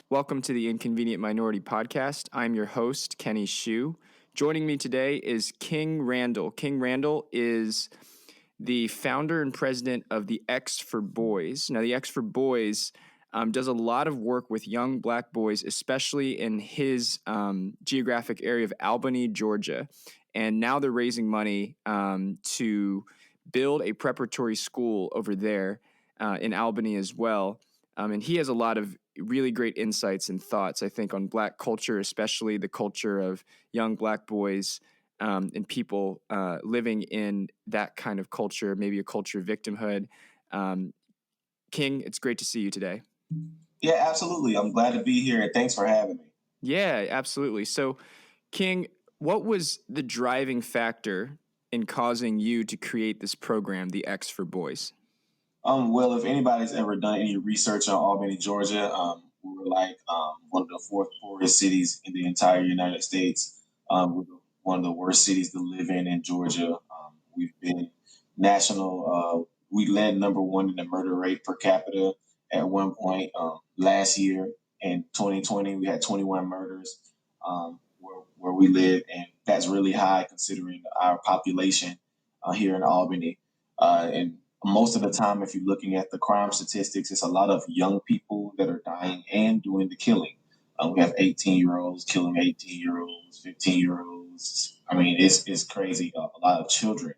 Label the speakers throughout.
Speaker 1: Welcome to the Inconvenient Minority Podcast. I'm your host, Kenny Hsu. Joining me today is King Randall. King Randall is the founder and president of the X for Boys. Now, the X for Boys does a lot of work with young black boys, especially in his geographic area of Albany, Georgia. And now they're raising money to build a preparatory school over there in Albany as well. And he has a lot of really great insights and thoughts, I think, on black culture, especially the culture of young black boys and people living in that kind of culture, maybe a culture of victimhood. King, it's great to see you today.
Speaker 2: Yeah, absolutely. I'm glad to be here, and thanks for having me.
Speaker 1: Yeah, absolutely. So, King, what was the driving factor in causing you to create this program, the X for Boys?
Speaker 2: Well, if anybody's ever done any research on Albany, Georgia, we were like one of the fourth poorest cities in the entire United States. We're one of the worst cities to live in Georgia. We've been national. We led number one in the murder rate per capita at one point last year. In 2020, we had 21 murders where we live, and that's really high considering our population here in Albany. And most of the time, if you're looking at the crime statistics, it's a lot of young people that are dying and doing the killing. We have 18-year-olds killing 18-year-olds, 15-year-olds. I mean, it's crazy. A lot of children.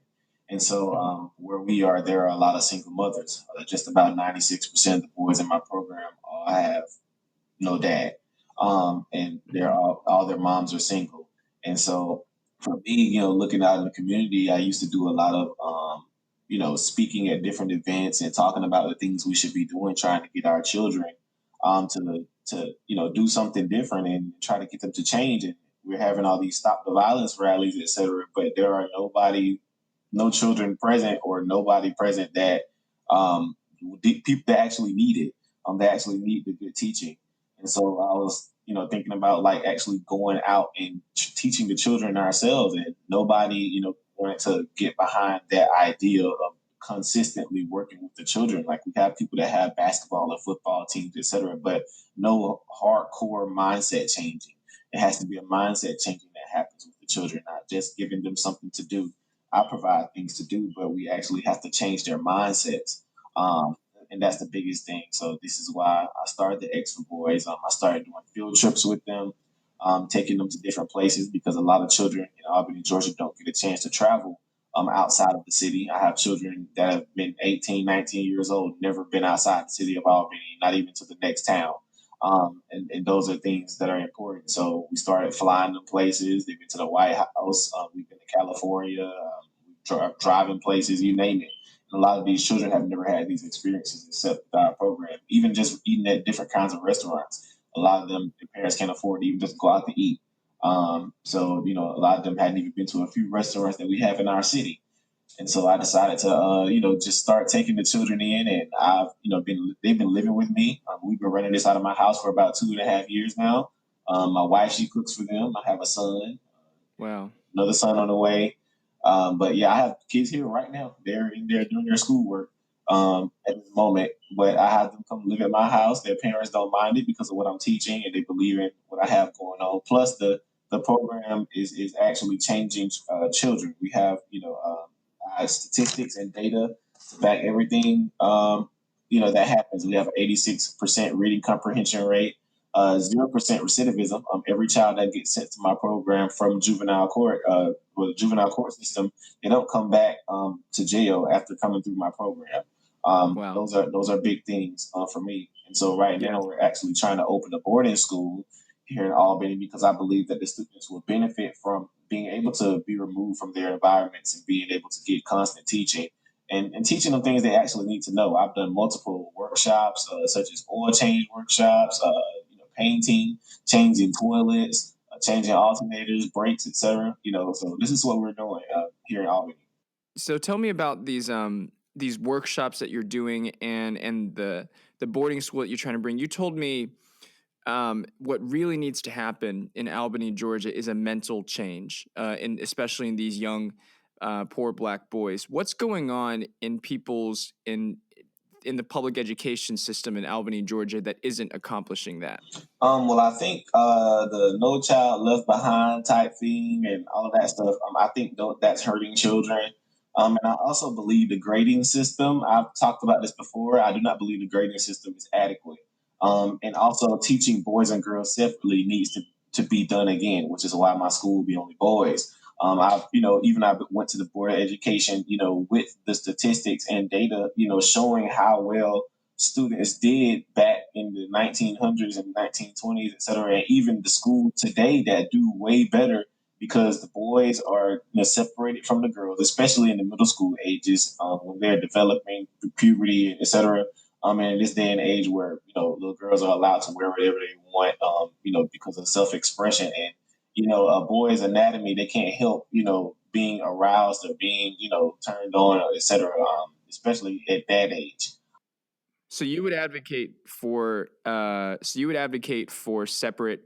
Speaker 2: And so where we are, there are a lot of single mothers. Just about 96% of the boys in my program all have no dad. And they're all their moms are single. And so for me, looking out in the community, I used to do a lot of speaking at different events and talking about the things we should be doing, trying to get our children to do something different and try to get them to change. And we're having all these stop the violence rallies, et cetera, but there are no children present or nobody present that people that actually need it. They actually need the good teaching. And so I was, thinking about like actually going out and teaching the children ourselves, and nobody, wanted to get behind that idea of consistently working with the children. Like we have people that have basketball and football teams, et cetera, but no hardcore mindset changing. It has to be a mindset changing that happens with the children, not just giving them something to do. I provide things to do, but we actually have to change their mindsets. And that's the biggest thing. So this is why I started the X for Boys. I started doing field trips with them, taking them to different places because a lot of children in Albany, Georgia don't get a chance to travel outside of the city. I have children that have been 18, 19 years old, never been outside the city of Albany, not even to the next town. And those are things that are important. So we started flying them places. They've been to the White House. We've been to California, driving places, you name it. And a lot of these children have never had these experiences except with our program. Even just eating at different kinds of restaurants, a lot of them, their parents can't afford to even just go out to eat. So a lot of them hadn't even been to a few restaurants that we have in our city. And so I decided to, just start taking the children in, and I've, they've been living with me. We've been running this out of my house for about 2.5 years now. My wife, she cooks for them. I have a son.
Speaker 1: Wow.
Speaker 2: Another son on the way. But yeah, I have kids here right now. They're in there doing their schoolwork at this moment. But I have them come live at my house. Their parents don't mind it because of what I'm teaching, and they believe in what I have going on. Plus, the program is actually changing children. We have statistics and data to back everything that happens. We have an 86% reading comprehension rate. 0% recidivism. Every child that gets sent to my program from juvenile court, or the juvenile court system, they don't come back to jail after coming through my program.
Speaker 1: Wow.
Speaker 2: Those are big things for me. And so right now we're actually trying to open a boarding school here in Albany because I believe that the students will benefit from being able to be removed from their environments and being able to get constant teaching. And teaching them things they actually need to know. I've done multiple workshops, such as oil change workshops, painting, changing toilets, changing alternators, brakes, etc. So this is what we're doing here in Albany.
Speaker 1: So tell me about these workshops that you're doing and the boarding school that you're trying to bring. You told me what really needs to happen in Albany, Georgia, is a mental change, and especially in these young, poor black boys. What's going on in people's in the public education system in Albany, Georgia, that isn't accomplishing that?
Speaker 2: Well, I think the No Child Left Behind type thing and all of that stuff. I think that's hurting children. And I also believe the grading system. I've talked about this before. I do not believe the grading system is adequate. And also teaching boys and girls separately needs to be done again, which is why my school will be only boys. Even I went to the board of education, with the statistics and data, showing how well students did back in the 1900s and 1920s, et cetera, and even the schools today that do way better because the boys are separated from the girls, especially in the middle school ages when they're developing through puberty, et cetera. And in this day and age where little girls are allowed to wear whatever they want, because of self-expression and a boy's anatomy, they can't help being aroused or being turned on, et cetera, especially at that age.
Speaker 1: So you would advocate for separate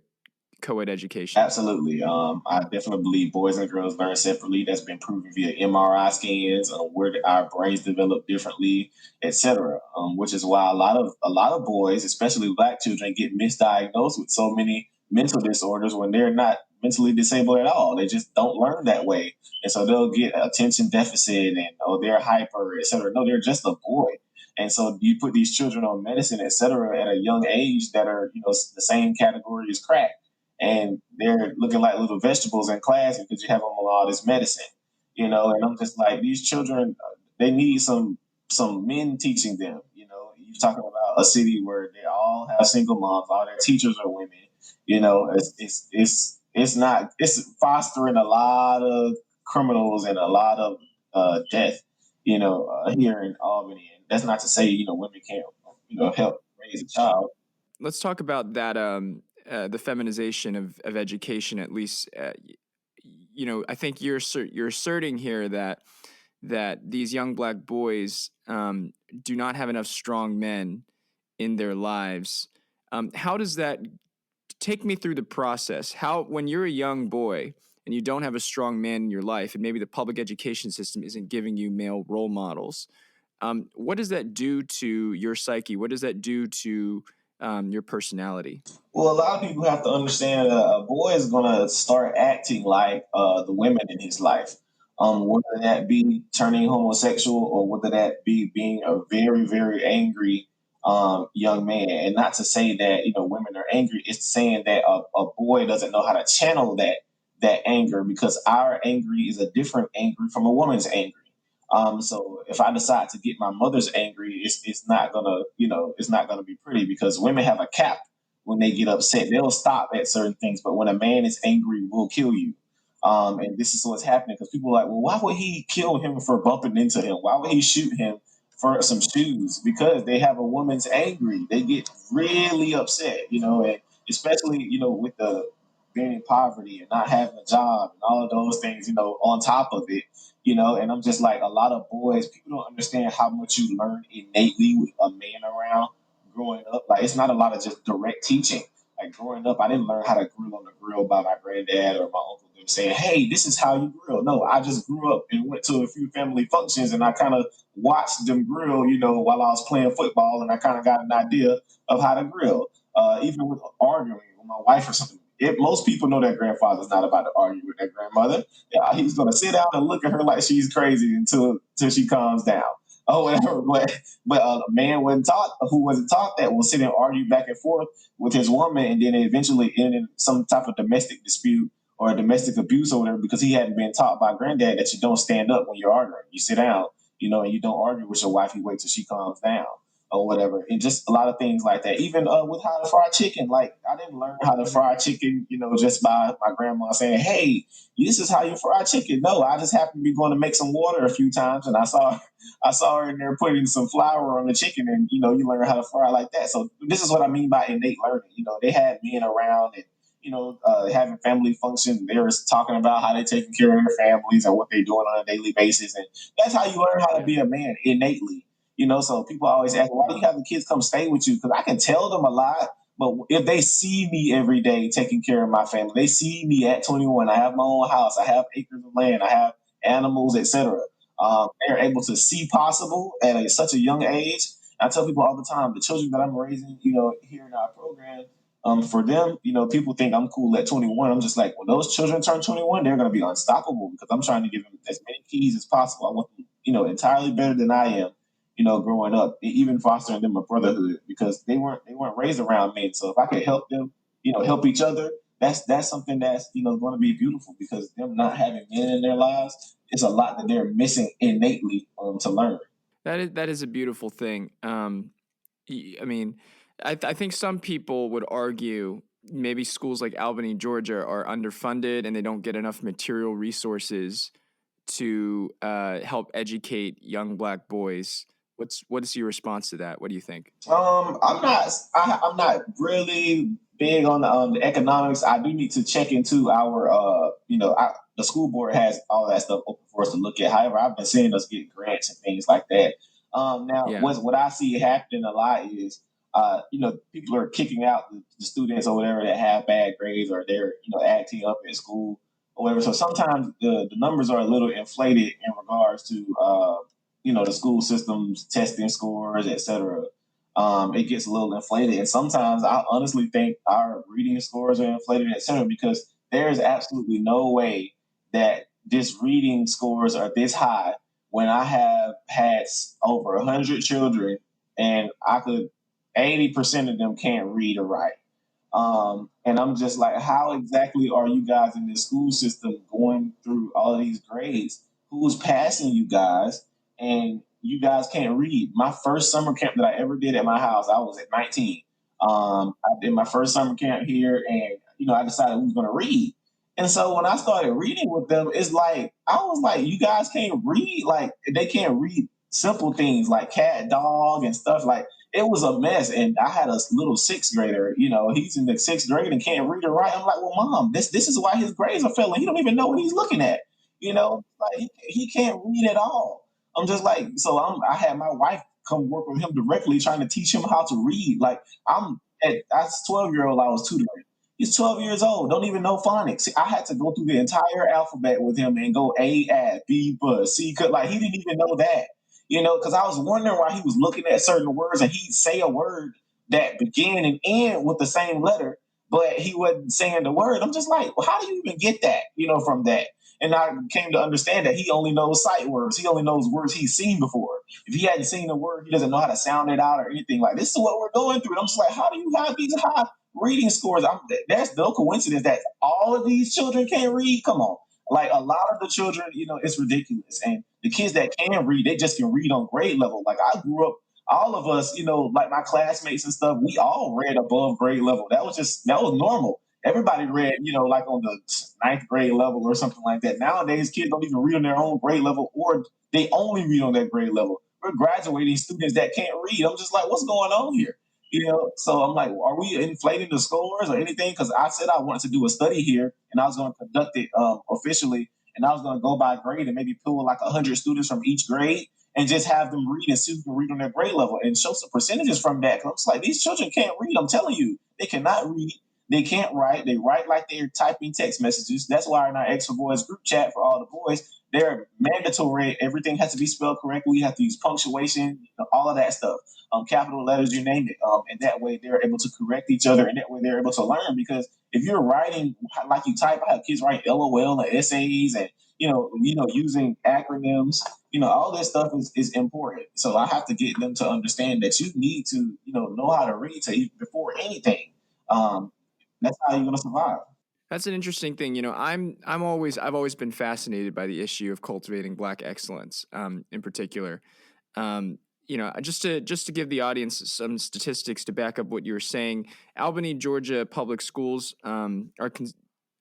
Speaker 1: co-ed education?
Speaker 2: Absolutely. I definitely believe boys and girls learn separately. That's been proven via MRI scans, where our brains develop differently, etc. Which is why a lot of boys, especially Black children, get misdiagnosed with so many mental disorders when they're not mentally disabled at all. They just don't learn that way, and so they'll get attention deficit and they're hyper, etc. No, they're just a boy. And so you put these children on medicine, etc., at a young age that are, the same category as crack, and they're looking like little vegetables in class because you have them on all this medicine, And I'm just like, these children, they need some men teaching them. You're talking about a city where they all have single moms, all their teachers are women. It's fostering a lot of criminals and a lot of death. Here in Albany, and that's not to say women can't help raise a child.
Speaker 1: Let's talk about that. The feminization of education, at least. I think you're asserting here that these young Black boys do not have enough strong men in their lives. How does that take me through the process? How, when you're a young boy and you don't have a strong man in your life, and maybe the public education system isn't giving you male role models, what does that do to your psyche? What does that do to your personality?
Speaker 2: Well, a lot of people have to understand a boy is going to start acting like the women in his life. Whether that be turning homosexual or whether that be being a very, very angry young man. And not to say that women are angry, it's saying that a boy doesn't know how to channel that anger because our angry is a different angry from a woman's angry. So if I decide to get my mother's angry, it's not gonna it's not gonna be pretty because women have a cap when they get upset. They'll stop at certain things, but when a man is angry, will kill you. And this is what's happening because people are like, well, why would he kill him for bumping into him? Why would he shoot him for some shoes? Because they have a woman's angry. They get really upset, and especially, with the being in poverty and not having a job and all of those things, on top of it, and I'm just like a lot of boys, people don't understand how much you learn innately with a man around growing up. Like it's not a lot of just direct teaching. Like growing up, I didn't learn how to grill on the grill by my granddad or my uncle them saying, "Hey, this is how you grill." No, I just grew up and went to a few family functions, and I kind of watched them grill, while I was playing football, and I kind of got an idea of how to grill. Even with arguing with my wife or something. Most people know that grandfather's not about to argue with that grandmother. Yeah, he's going to sit down and look at her like she's crazy until she calms down. Oh, whatever. But a man who wasn't taught that will sit and argue back and forth with his woman, and then eventually end in some type of domestic dispute or a domestic abuse or whatever because he hadn't been taught by granddad that you don't stand up when you're arguing. You sit down, and you don't argue with your wife. You wait till she calms down or whatever, and just a lot of things like that. Even with how to fry chicken, like I didn't learn how to fry chicken, just by my grandma saying, "Hey, this is how you fry chicken." No, I just happened to be going to make some water a few times, and I saw her in there putting some flour on the chicken, and you learn how to fry like that. So this is what I mean by innate learning. They had men around and having family functions. They were talking about how they're taking care of their families and what they're doing on a daily basis, and that's how you learn how to be a man innately. So people always ask, why do you have the kids come stay with you? Because I can tell them a lot, but if they see me every day taking care of my family, they see me at 21. I have my own house. I have acres of land. I have animals, etc. They're able to see possible at such a young age. I tell people all the time, the children that I'm raising, here in our program, for them, people think I'm cool at 21. I'm just like, when those children turn 21, they're going to be unstoppable because I'm trying to give them as many keys as possible. I want them, entirely better than I am, growing up, even fostering them a brotherhood because they weren't raised around men. So if I could help them, help each other, that's something that's going to be beautiful because them not having men in their lives is a lot that they're missing innately to learn.
Speaker 1: That is a beautiful thing. I mean, I think some people would argue maybe schools like Albany, Georgia, are underfunded and they don't get enough material resources to help educate young Black boys. What is your response to that? What do you think?
Speaker 2: I'm not really big on the economics. I do need to check into our the school board has all that stuff open for us to look at. However, I've been seeing us get grants and things like that. Now,
Speaker 1: Yeah.
Speaker 2: what I see happening a lot is people are kicking out the students or whatever that have bad grades or they're acting up at school or whatever. So sometimes the numbers are a little inflated in regards to the school systems testing scores, etc. It gets a little inflated, and sometimes I honestly think our reading scores are inflated, etc. Because there is absolutely no way that this reading scores are this high when I have had over 100 children, and I could 80% of them can't read or write. And I'm just like, how exactly are you guys in the school system going through all of these grades? Who's passing you guys? And you guys can't read. My first summer camp that I ever did at my house, I was at 19. I did my first summer camp here, and I decided we was going to read. And so when I started reading with them, it's like I was like, you guys can't read. Like they can't read simple things like cat, dog, and stuff like it was a mess. And I had a little sixth grader, he's in the sixth grade and can't read or write. I'm like, well, mom, this is why his grades are failing. He don't even know what he's looking at. Like he can't read at all. I'm just like, so I had my wife come work with him directly, trying to teach him how to read. Like I was 12-year-old, I was tutoring. He's 12 years old, don't even know phonics. I had to go through the entire alphabet with him and go A at B bus C could like he didn't even know that because I was wondering why he was looking at certain words and he'd say a word that began and end with the same letter, but he wasn't saying the word. I'm just like, well, how do you even get that, from that? And I came to understand that he only knows sight words. He only knows words he's seen before. If he hadn't seen a word, he doesn't know how to sound it out or anything. Like this is what we're going through. And I'm just like, how do you have these high reading scores? There's no coincidence that all of these children can't read. Come on. Like a lot of the children, it's ridiculous. And the kids that can read, they just can read on grade level. Like I grew up, all of us, like my classmates and stuff, we all read above grade level. That was normal. Everybody read, like on the ninth grade level or something like that. Nowadays, kids don't even read on their own grade level, or they only read on that grade level. We're graduating students that can't read. I'm just like, what's going on here? So I'm like, are we inflating the scores or anything? Because I said I wanted to do a study here, and I was going to conduct it officially, and I was going to go by grade and maybe pull like 100 students from each grade and just have them read and see who can read on their grade level and show some percentages from that. Because I'm just like, these children can't read. I'm telling you, they cannot read. They can't write. They write like they're typing text messages. That's why in our X for Boys group chat for all the boys, they're mandatory. Everything has to be spelled correctly. You have to use punctuation, all of that stuff. Capital letters, you name it. And that way they're able to correct each other, and that way they're able to learn. Because if you're writing like you type, I have kids write LOL and essays, and using acronyms. All this stuff is important. So I have to get them to understand that you need to know how to read before anything. Um, that's how you're gonna survive.
Speaker 1: That's an interesting thing. I've always been fascinated by the issue of cultivating Black excellence, in particular. Just to give the audience some statistics to back up what you were saying, Albany, Georgia public schools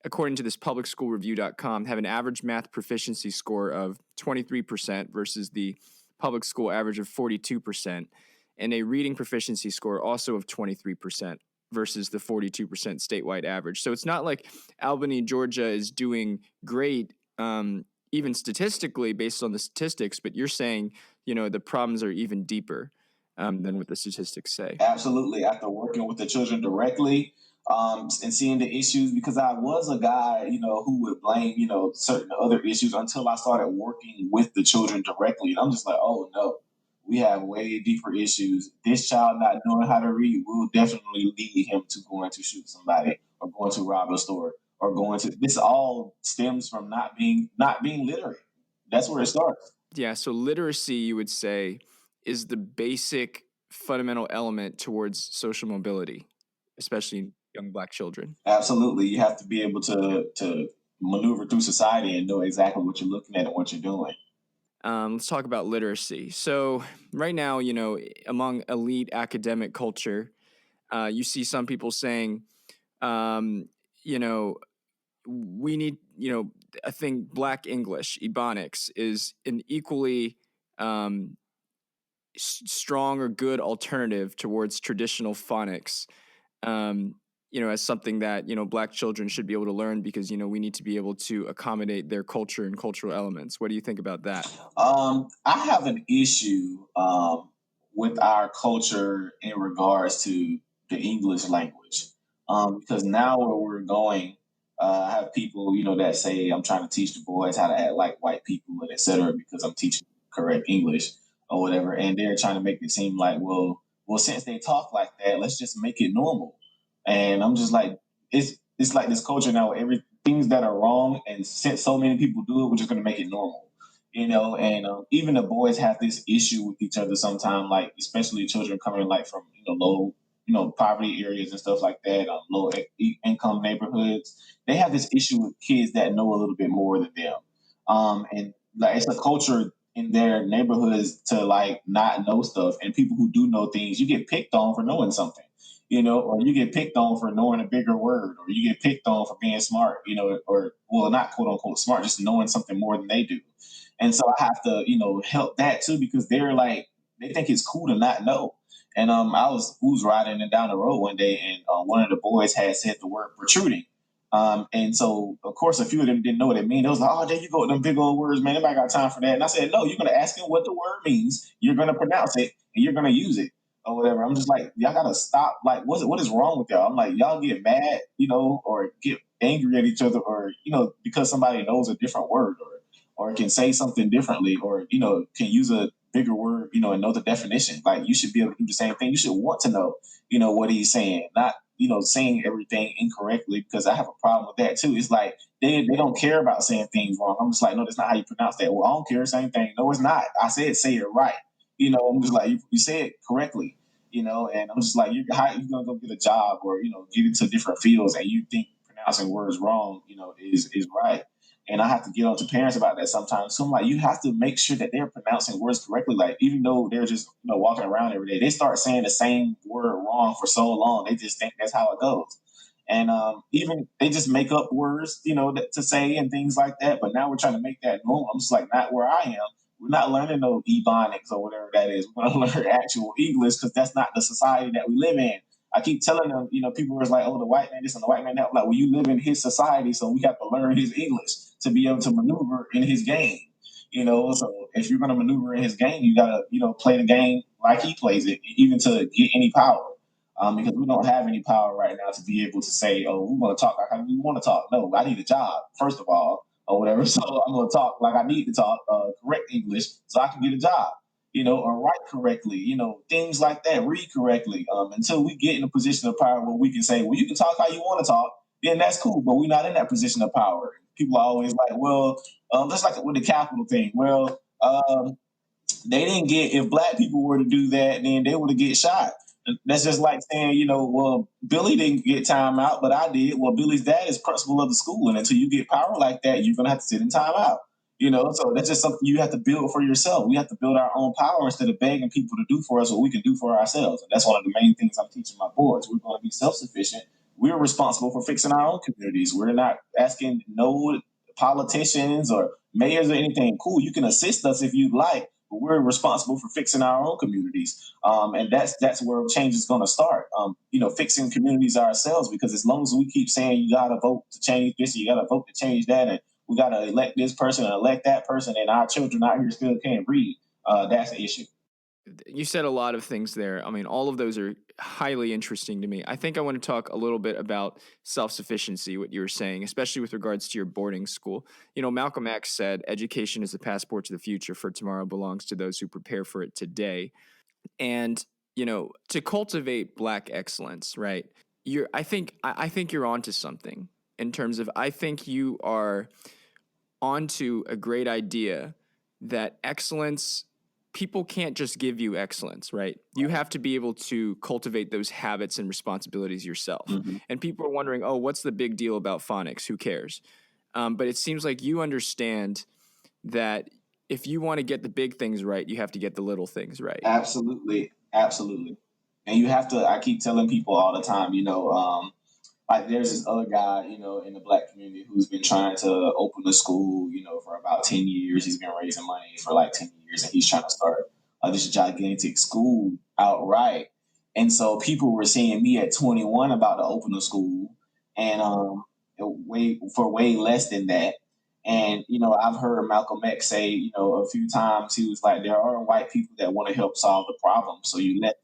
Speaker 1: according to this publicschoolreview.com, have an average math proficiency score of 23% versus the public school average of 42%, and a reading proficiency score also of 23% versus the 42% statewide average. So it's not like Albany, Georgia is doing great, even statistically based on the statistics, but you're saying, the problems are even deeper than what the statistics say.
Speaker 2: Absolutely. After working with the children directly, and seeing the issues, because I was a guy, who would blame, certain other issues until I started working with the children directly. And I'm just like, oh no, we have way deeper issues. This child not knowing how to read will definitely lead him to going to shoot somebody or going to rob a store or going to. This all stems from not being literate. That's where it starts.
Speaker 1: Yeah, so literacy, you would say, is the basic fundamental element towards social mobility, especially in young Black children.
Speaker 2: Absolutely, you have to be able to maneuver through society and know exactly what you're looking at and what you're doing.
Speaker 1: Let's talk about literacy. So, right now, among elite academic culture, you see some people saying, um, you know, we need, I think Black English, Ebonics, is an equally strong or good alternative towards traditional phonics. Um, as something that Black children should be able to learn because we need to be able to accommodate their culture and cultural elements. What do you think about that?
Speaker 2: I have an issue with our culture in regards to the English language because now where we're going, I have people that say I'm trying to teach the boys how to act like white people and etc. because I'm teaching correct English or whatever, and they're trying to make it seem like well since they talk like that, let's just make it normal. And I'm just like, it's like this culture now, every things that are wrong, and since so many people do it, we're just going to make it normal. And even the boys have this issue with each other sometimes, like especially children coming like from low poverty areas and stuff like that, low income neighborhoods. They have this issue with kids that know a little bit more than them, and like it's a culture in their neighborhoods to like not know stuff, and people who do know things, you get picked on for knowing something. Or you get picked on for knowing a bigger word, or you get picked on for being smart, or well, not quote unquote smart, just knowing something more than they do. And so I have to, help that too because they're like they think it's cool to not know. And I was riding and down the road one day, and one of the boys had said the word protruding. And so of course a few of them didn't know what it meant. It was like, oh, there you go with them big old words, man. Nobody got time for that. And I said, no, you're gonna ask him what the word means. You're gonna pronounce it, and you're gonna use it or whatever. I'm just like, y'all gotta stop. Like, what is wrong with y'all? I'm like, y'all get mad, or get angry at each other, or because somebody knows a different word, or can say something differently, or can use a bigger word, and know the definition. Like, you should be able to do the same thing. You should want to know, what he's saying, not saying everything incorrectly, because I have a problem with that too. It's like they don't care about saying things wrong. I'm just like, no, that's not how you pronounce that. Well, I don't care, same thing. No, it's not. I said say it right. I'm just like, you say it correctly. And I'm just like, how you gonna go get a job or get into different fields, and you think pronouncing words wrong, is right. And I have to get on to parents about that sometimes. So I'm like, you have to make sure that they're pronouncing words correctly. Like, even though they're just walking around every day, they start saying the same word wrong for so long, they just think that's how it goes. And even they just make up words, to say and things like that. But now we're trying to make that normal. I'm just like, not where I am. We're not learning no ebonics or whatever that is. We're going to learn actual English because that's not the society that we live in. I keep telling them, people are like, oh, the white man this and the white man that. I'm like, well, you live in his society, so we have to learn his English to be able to maneuver in his game. So if you're going to maneuver in his game, you got to, play the game like he plays it, even to get any power. Because we don't have any power right now to be able to say, oh, we want to talk like how we want to talk. No, I need a job, first of all, or whatever. So I'm going to talk like I need to talk correct English so I can get a job, or write correctly, things like that, read correctly. Until we get in a position of power where we can say, well, you can talk how you want to talk, then that's cool. But we're not in that position of power. People are always like, well, just like with the capital thing. Well, they didn't get, if black people were to do that, then they would have get shot. That's just like saying, well, Billy didn't get time out, but I did. Well, Billy's dad is principal of the school, and until you get power like that, you're gonna have to sit in time out. So that's just something you have to build for yourself. We have to build our own power instead of begging people to do for us what we can do for ourselves. And that's one of the main things I'm teaching my boys. We're going to be self-sufficient. We're responsible for fixing our own communities. We're not asking no politicians or mayors or anything. Cool, you can assist us if you'd like, but we're responsible for fixing our own communities. And that's where change is going to start. Fixing communities ourselves, because as long as we keep saying you got to vote to change this, you got to vote to change that, and we got to elect this person and elect that person, and our children out here still can't read, that's the issue.
Speaker 1: You said a lot of things there. I mean, all of those are highly interesting to me. I think I want to talk a little bit about self-sufficiency, what you were saying, especially with regards to your boarding school. Malcolm X said, education is the passport to the future, for tomorrow belongs to those who prepare for it today. And, to cultivate Black excellence, right? I think you're onto something in terms of, I think you are onto a great idea that excellence, people can't just give you excellence, right? You have to be able to cultivate those habits and responsibilities yourself.
Speaker 2: Mm-hmm.
Speaker 1: And people are wondering, oh, what's the big deal about phonics? Who cares? But it seems like you understand that if you want to get the big things right, you have to get the little things right.
Speaker 2: Absolutely, absolutely. And you have to. I keep telling people all the time. Like there's this other guy, in the Black community who's been trying to open a school, for about 10 years. He's been raising money for like 10 years, and he's trying to start this gigantic school outright. And so people were seeing me at 21 about to open a school, and way less than that. And I've heard Malcolm X say, a few times, he was like, there are white people that want to help solve the problem, so you let.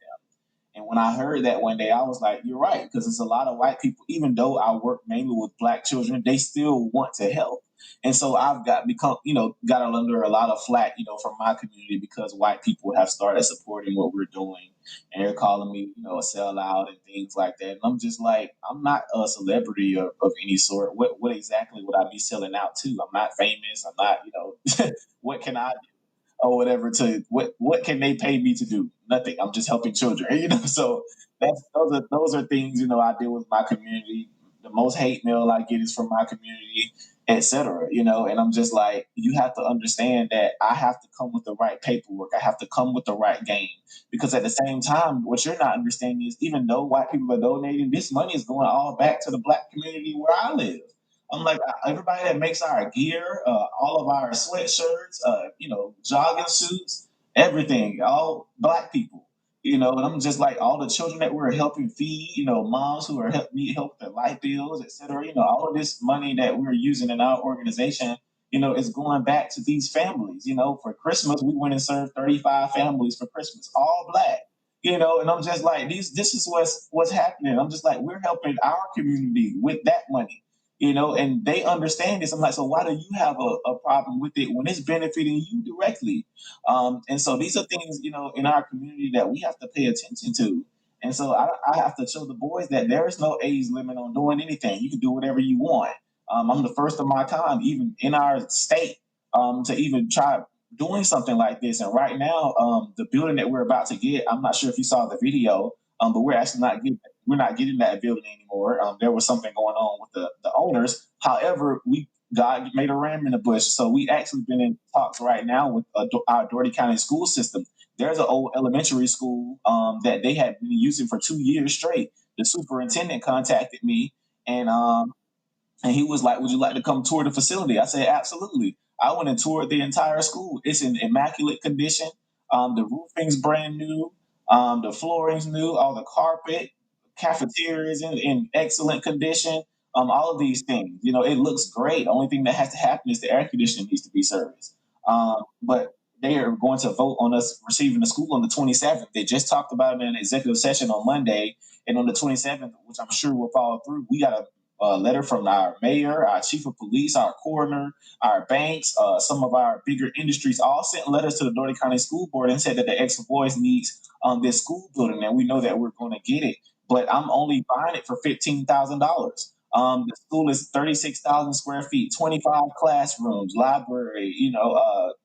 Speaker 2: And when I heard that one day, I was like, you're right, because there's a lot of white people, even though I work mainly with Black children, they still want to help. And so I've got under a lot of flack, from my community because white people have started supporting what we're doing. And they're calling me, a sellout and things like that. And I'm just like, I'm not a celebrity of any sort. What exactly would I be selling out to? I'm not famous. I'm not, what can I or whatever to what can they pay me to do? Nothing. I'm just helping children, So those are things I deal with my community. The most hate mail I get is from my community, etc. And I'm just like, you have to understand that I have to come with the right paperwork. I have to come with the right game because at the same time, what you're not understanding is even though white people are donating, this money is going all back to the Black community where I live. I'm like everybody that makes our gear, all of our sweatshirts, jogging suits, everything, all Black people. And I'm just like all the children that we're helping feed, moms who are need help with their light bills, etc. All of this money that we're using in our organization, is going back to these families. For Christmas, we went and served 35 families for Christmas, all Black. And I'm just like, this is what's happening. I'm just like, we're helping our community with that money and they understand this. I'm like, so why do you have a problem with it when it's benefiting you directly? And so these are things, in our community that we have to pay attention to. And so I have to show the boys that there is no age limit on doing anything. You can do whatever you want. I'm the first of my kind, even in our state, to even try doing something like this. And right now, the building that we're about to get, I'm not sure if you saw the video, but we're not getting that building anymore. There was something going on with the owners. However, God made a ram in the bush, so we actually been in talks right now with our Doherty County school system. There's an old elementary school that they had been using for 2 years straight. The superintendent contacted me, and he was like, "Would you like to come tour the facility?" I said, "Absolutely." I went and toured the entire school. It's in immaculate condition. The roofing's brand new. The flooring's new. All the carpet, cafeteria is in excellent condition. All of these things, it looks great. Only thing that has to happen is the air conditioning needs to be serviced. But they are going to vote on us receiving the school on the 27th. They just talked about it in an executive session on Monday, and on the 27th, which I'm sure will follow through, we got a letter from our mayor, our chief of police, our coroner, our banks, some of our bigger industries all sent letters to the Doherty County School Board and said that the Extra Boys needs this school building, and we know that we're going to get it. But I'm only buying it for $15,000. The school is 36,000 square feet, 25 classrooms, library,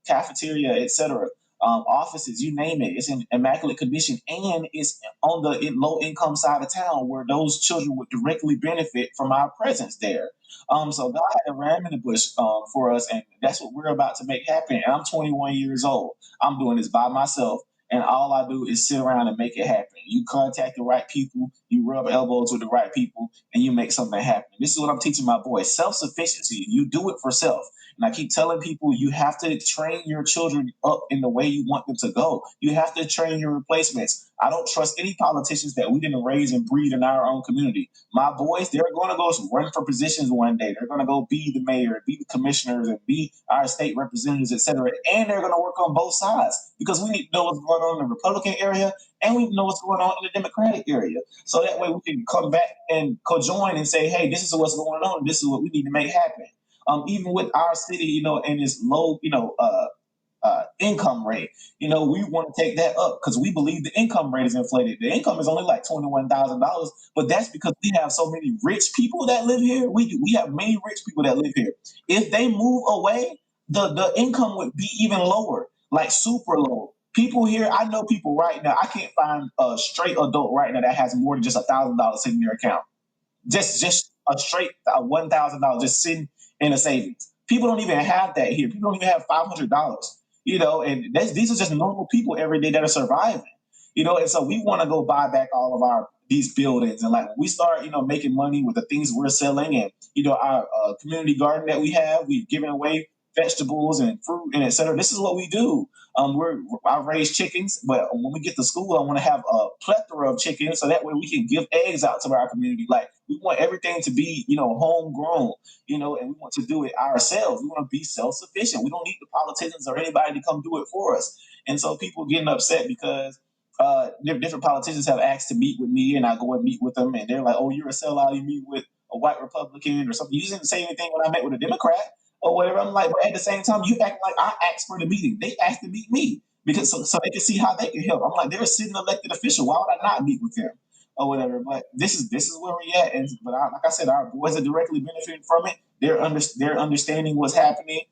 Speaker 2: cafeteria, etc. Offices, you name it. It's in immaculate condition, and it's on the low income side of town where those children would directly benefit from our presence there. So God had a ram in the bush for us, and that's what we're about to make happen. And I'm 21 years old. I'm doing this by myself, and all I do is sit around and make it happen. You contact the right people, you rub elbows with the right people, and you make something happen. This is what I'm teaching my boys: self-sufficiency. You do it for self. And I keep telling people, you have to train your children up in the way you want them to go. You have to train your replacements. I don't trust any politicians that we didn't raise and breed in our own community. My boys, they're going to go run for positions one day. They're going to go be the mayor, be the commissioners, and be our state representatives, et cetera. And they're going to work on both sides because we need to know what's going on in the Republican area and we know what's going on in the Democratic area. So that way we can come back and co-join and say, hey, this is what's going on. And this is what we need to make happen. Even with our city, and its low, income rate. We want to take that up because we believe the income rate is inflated. The income is only like $21,000, but that's because we have so many rich people that live here. We have many rich people that live here. If they move away, the income would be even lower, like super low. People here, I know people right now. I can't find a straight adult right now that has more than just $1,000 sitting in their account. Just a straight $1,000 just sitting in a savings. People don't even have that here. People don't even have $500. And these are just normal people every day that are surviving. And so we want to go buy back all of these buildings, and like when we start, making money with the things we're selling, and our community garden that we have, we've given away vegetables and fruit and et cetera. This is what we do. I raise chickens, but when we get to school, I want to have a plethora of chickens so that way we can give eggs out to our community. Like we want everything to be, homegrown, and we want to do it ourselves. We want to be self-sufficient. We don't need the politicians or anybody to come do it for us. And so people getting upset because different politicians have asked to meet with me, and I go and meet with them, and they're like, "Oh, you're a sellout. You meet with a white Republican or something." You didn't say anything when I met with a Democrat or whatever. I'm like, but at the same time, you act like I asked for the meeting. They asked to meet me because so they can see how they can help. I'm like, they're a sitting elected official. Why would I not meet with them or whatever? But this is where we at. And like I said, our boys are directly benefiting from it. They're understanding what's happening.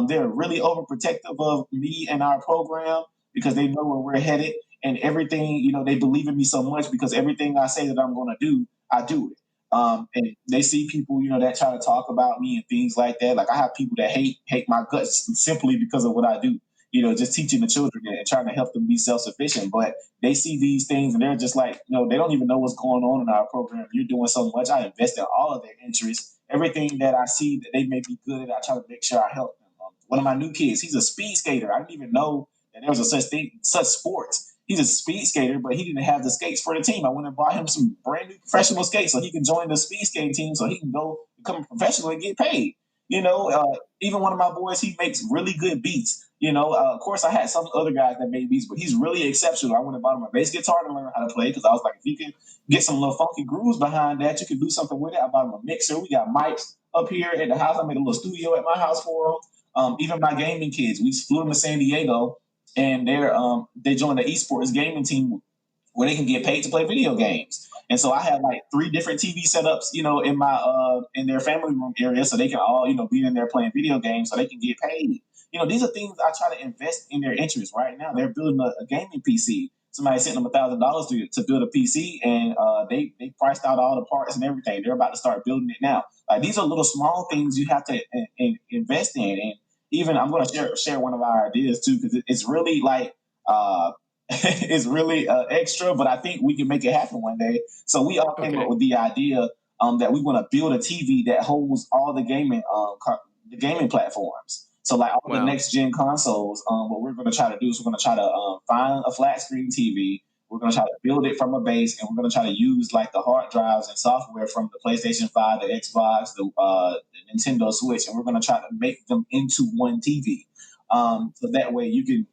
Speaker 2: They're really overprotective of me and our program because they know where we're headed. And everything, they believe in me so much because everything I say that I'm going to do, I do it. And they see people, that try to talk about me and things like that. Like I have people that hate my guts simply because of what I do. Just teaching the children and trying to help them be self-sufficient. But they see these things and they're just like, they don't even know what's going on in our program. You're doing so much. I invest in all of their interests. Everything that I see that they may be good at, I try to make sure I help them. One of my new kids, he's a speed skater. I didn't even know that there was such sports. He's a speed skater, but he didn't have the skates for the team. I went and bought him some brand new professional skates so he can join the speed skating team so he can go become a professional and get paid. Even one of my boys, he makes really good beats. Of course, I had some other guys that made beats, but he's really exceptional. I went and bought him a bass guitar to learn how to play because I was like, if you can get some little funky grooves behind that, you can do something with it. I bought him a mixer. We got mics up here at the house. I made a little studio at my house for him. Even my gaming kids, we flew them to San Diego, and they joined the esports gaming team where they can get paid to play video games. And so I have like 3 different TV setups, in my in their family room area, so they can all be in there playing video games, so they can get paid. These are things I try to invest in their interests. Right now, they're building a gaming PC. Somebody sent them $1,000 to build a PC, and they priced out all the parts and everything. They're about to start building it now. Like these are little small things you have to invest in. And even I'm going to share one of our ideas too, because it's really like it's really extra, but I think we can make it happen one day. So we all came up with the idea that we want to build a TV that holds all the gaming platforms. So like all the next gen consoles, what we're going to try to do is we're going to try to find a flat screen TV. We're going to try to build it from a base, and we're going to try to use like the hard drives and software from the PlayStation 5, the Xbox, the Nintendo Switch, and we're going to try to make them into one TV. So that way you can,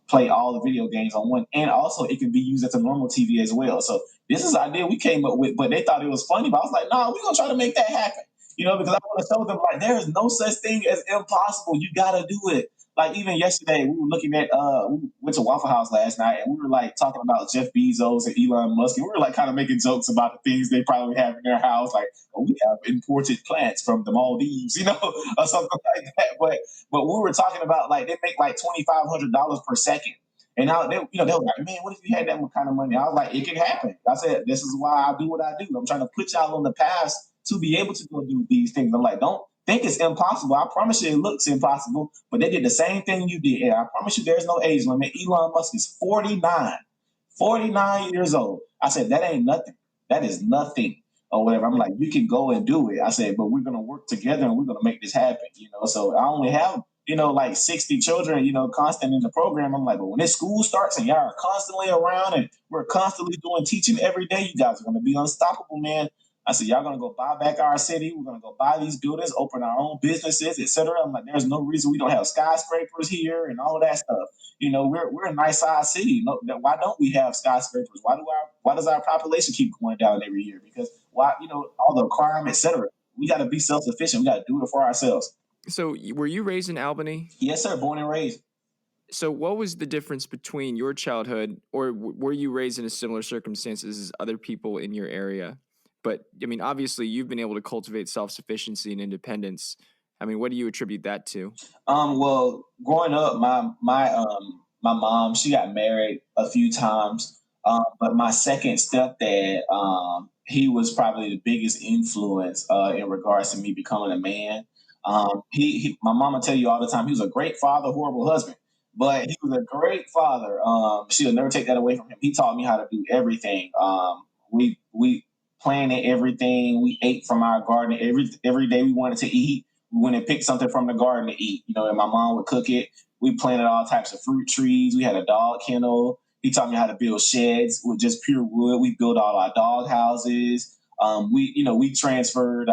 Speaker 2: play all the video games on one, and also it can be used as a normal TV as well. So this is an idea we came up with, but they thought it was funny. But I was like, nah, we're gonna try to make that happen. Because I want to show them like there is no such thing as impossible. You gotta do it. Like even yesterday, we were looking at we went to Waffle House last night, and we were like talking about Jeff Bezos and Elon Musk, and we were like kind of making jokes about the things they probably have in their house, like, oh, we have imported plants from the Maldives, or something like that. But we were talking about like they make like $2,500 per second. And now they were like, man, what if you had that kind of money? I was like, it can happen. I said, this is why I do what I do. I'm trying to put y'all on the path to be able to go do these things. I'm like, don't think it's impossible. I promise you it looks impossible, but they did the same thing you did. And I promise you there's no age limit. Elon Musk is 49 years old. I said, that ain't nothing. That is nothing. or whatever. I'm like, you can go and do it. I said, but we're going to work together and we're going to make this happen. So I only have, like 60 children, constant in the program. I'm like, but when this school starts and y'all are constantly around and we're constantly doing teaching every day, you guys are going to be unstoppable, man. I said, y'all going to go buy back our city. We're going to go buy these buildings, open our own businesses, etc. I'm like, there's no reason we don't have skyscrapers here and all of that stuff. We're a nice size city. No, why don't we have skyscrapers? Why does our population keep going down every year? Because why, all the crime, etc. We got to be self-sufficient. We got to do it for ourselves.
Speaker 1: So, were you raised in Albany?
Speaker 2: Yes, sir. Born and raised.
Speaker 1: So, what was the difference between your childhood, or were you raised in a similar circumstances as other people in your area? But I mean, obviously, you've been able to cultivate self-sufficiency and independence. I mean, what do you attribute that to?
Speaker 2: Well, growing up, my mom, she got married a few times. But my second stepdad, he was probably the biggest influence in regards to me becoming a man. My mama tell you all the time, he was a great father, horrible husband, but he was a great father. She'll never take that away from him. He taught me how to do everything. We planted everything. We ate from our garden every day we wanted to eat. We went and picked something from the garden to eat, and my mom would cook it. We planted all types of fruit trees. We had a dog kennel. He taught me how to build sheds with just pure wood. We built all our dog houses. We transferred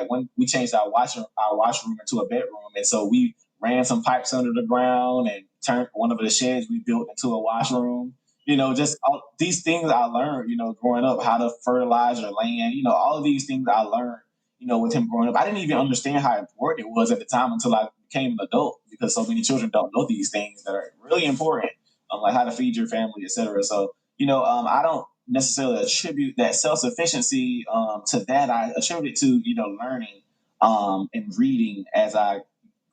Speaker 2: when we changed our washroom into a bedroom, and so we ran some pipes under the ground and turned one of the sheds we built into a washroom. Just all these things I learned, growing up, how to fertilize your land. All of these things I learned, with him growing up. I didn't even understand how important it was at the time until I became an adult, because so many children don't know these things that are really important, like how to feed your family, etc. So, I don't necessarily attribute that self-sufficiency to that. I attribute it to, learning and reading as I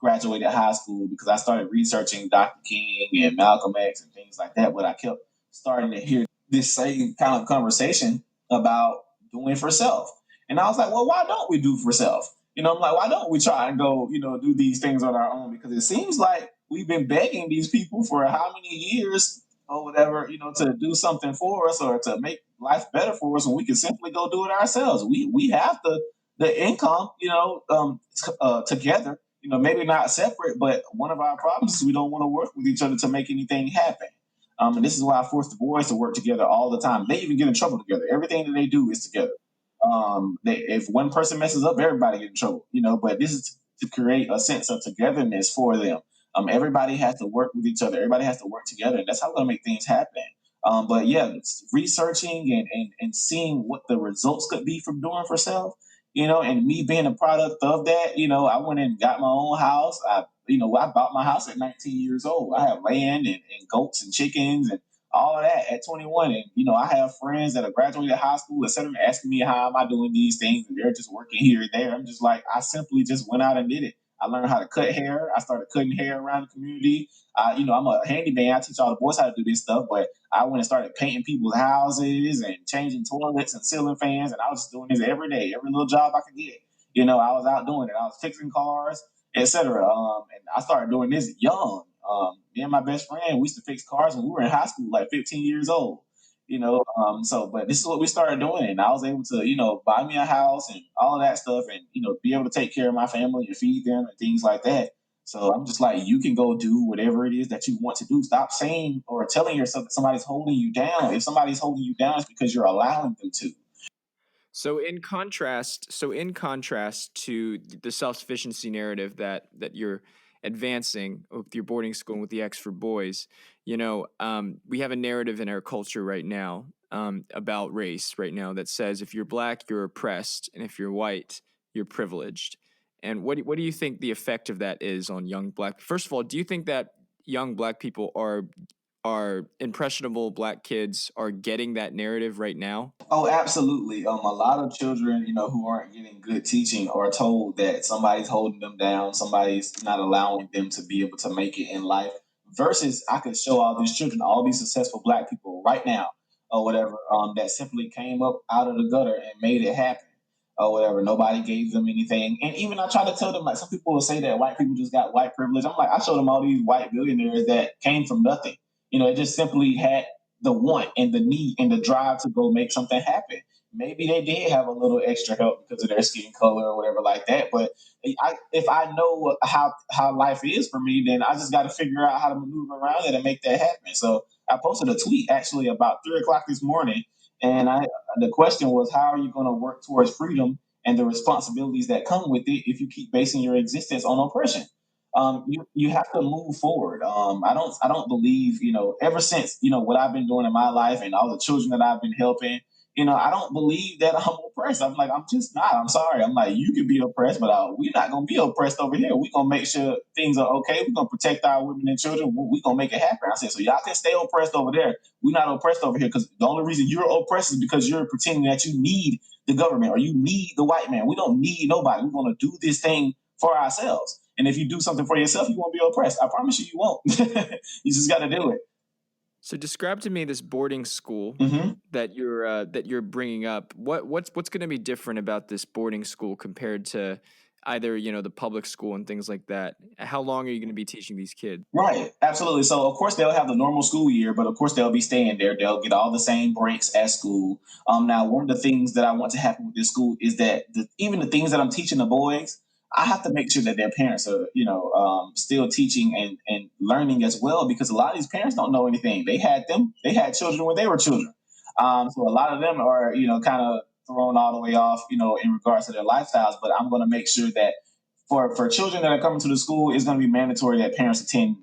Speaker 2: graduated high school, because I started researching Dr. King and Malcolm X and things like that. But I kept starting to hear this same kind of conversation about doing for self. And I was like, well, why don't we do for self? I'm like, why don't we try and go, do these things on our own? Because it seems like we've been begging these people for how many years or whatever, to do something for us or to make life better for us when we can simply go do it ourselves. We have the income, together, maybe not separate, but one of our problems is we don't want to work with each other to make anything happen. And this is why I force the boys to work together all the time. They even get in trouble together. Everything that they do is together. If one person messes up, everybody get in trouble, but this is to create a sense of togetherness for them. Everybody has to work with each other. Everybody has to work together. And that's how we're going to make things happen. But yeah, it's researching and seeing what the results could be from doing for self, and me being a product of that, I went and got my own house. I bought my house at 19 years old. I have land and goats and chickens and all of that at 21. And, I have friends that have graduated high school, et cetera, asking me how am I doing these things. And they're just working here and there. I'm just like, I simply just went out and did it. I learned how to cut hair. I started cutting hair around the community. I'm a handyman. I teach all the boys how to do this stuff, but I went and started painting people's houses and changing toilets and ceiling fans. And I was just doing this every day, every little job I could get. I was out doing it. I was fixing cars, etc. And I started doing this young. Me and my best friend, we used to fix cars when we were in high school, like 15 years old. But this is what we started doing, and I was able to, buy me a house and all of that stuff, and be able to take care of my family and feed them and things like that. So I'm just like, you can go do whatever it is that you want to do. Stop saying or telling yourself that somebody's holding you down. If somebody's holding you down, it's because you're allowing them to.
Speaker 1: So in contrast to the self-sufficiency narrative that you're advancing with your boarding school and with the X for boys, we have a narrative in our culture right now about race right now that says if you're black, you're oppressed, and if you're white, you're privileged. And what do you think the effect of that is on young black? First of all, do you think that young black people are impressionable black kids are getting that narrative right now?
Speaker 2: Oh, absolutely. A lot of children, who aren't getting good teaching are told that somebody's holding them down, somebody's not allowing them to be able to make it in life. Versus, I could show all these children, all these successful black people right now, or whatever, that simply came up out of the gutter and made it happen, or whatever. Nobody gave them anything. And even I try to tell them, like, some people will say that white people just got white privilege. I'm like, I showed them all these white billionaires that came from nothing. It just simply had the want and the need and the drive to go make something happen. Maybe they did have a little extra help because of their skin color or whatever like that. But if I know how life is for me, then I just got to figure out how to maneuver around it and make that happen. So I posted a tweet actually about 3 o'clock this morning, and the question was, how are you going to work towards freedom and the responsibilities that come with it if you keep basing your existence on oppression? You have to move forward. I don't believe, ever since, what I've been doing in my life and all the children that I've been helping, I don't believe that I'm oppressed. I'm like, I'm just not. I'm sorry. I'm like, you can be oppressed, but we're not going to be oppressed over here. We're going to make sure things are okay. We're going to protect our women and children. We're going to make it happen. I said, so y'all can stay oppressed over there. We're not oppressed over here, because the only reason you're oppressed is because you're pretending that you need the government or you need the white man. We don't need nobody. We're going to do this thing for ourselves. And if you do something for yourself, you won't be oppressed. I promise you, you won't. You just got to do it.
Speaker 1: So describe to me this boarding school
Speaker 2: Mm-hmm.
Speaker 1: that you're bringing up. What's going to be different about this boarding school compared to either the public school and things like that? How long are you going to be teaching these kids?
Speaker 2: Right, absolutely. So, of course, they'll have the normal school year, but of course, they'll be staying there. They'll get all the same breaks at school. Now, one of the things that I want to happen with this school is that even the things that I'm teaching the boys, I have to make sure that their parents are, still teaching and learning as well, because a lot of these parents don't know anything. They had children when they were children. So a lot of them are, kind of thrown all the way off, in regards to their lifestyles. But I'm going to make sure that for children that are coming to the school, it's going to be mandatory that parents attend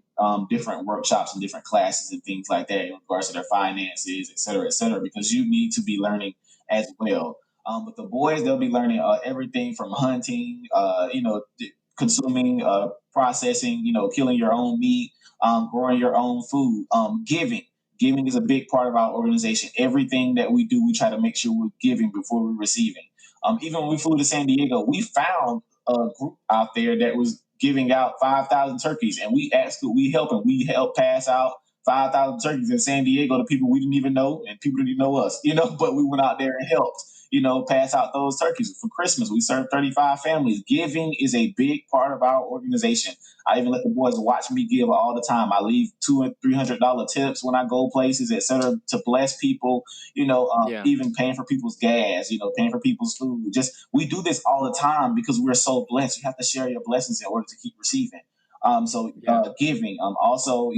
Speaker 2: different workshops and different classes and things like that in regards to their finances, et cetera, because you need to be learning as well. But the boys, they'll be learning everything from hunting, consuming, processing, killing your own meat, growing your own food, giving. Giving is a big part of our organization. Everything that we do, we try to make sure we're giving before we're receiving. Even when we flew to San Diego, we found a group out there that was giving out 5,000 turkeys, and we helped pass out 5,000 turkeys in San Diego to people we didn't even know, and people didn't even know us, but we went out there and helped, pass out those turkeys for Christmas. We served 35 families. Giving is a big part of our organization. I even let the boys watch me give all the time. I leave $200 and $300 tips when I go places, et cetera, to bless people.
Speaker 1: Yeah.
Speaker 2: Even paying for people's gas, paying for people's food. Just we do this all the time because we're so blessed. You have to share your blessings in order to keep receiving. Giving, also,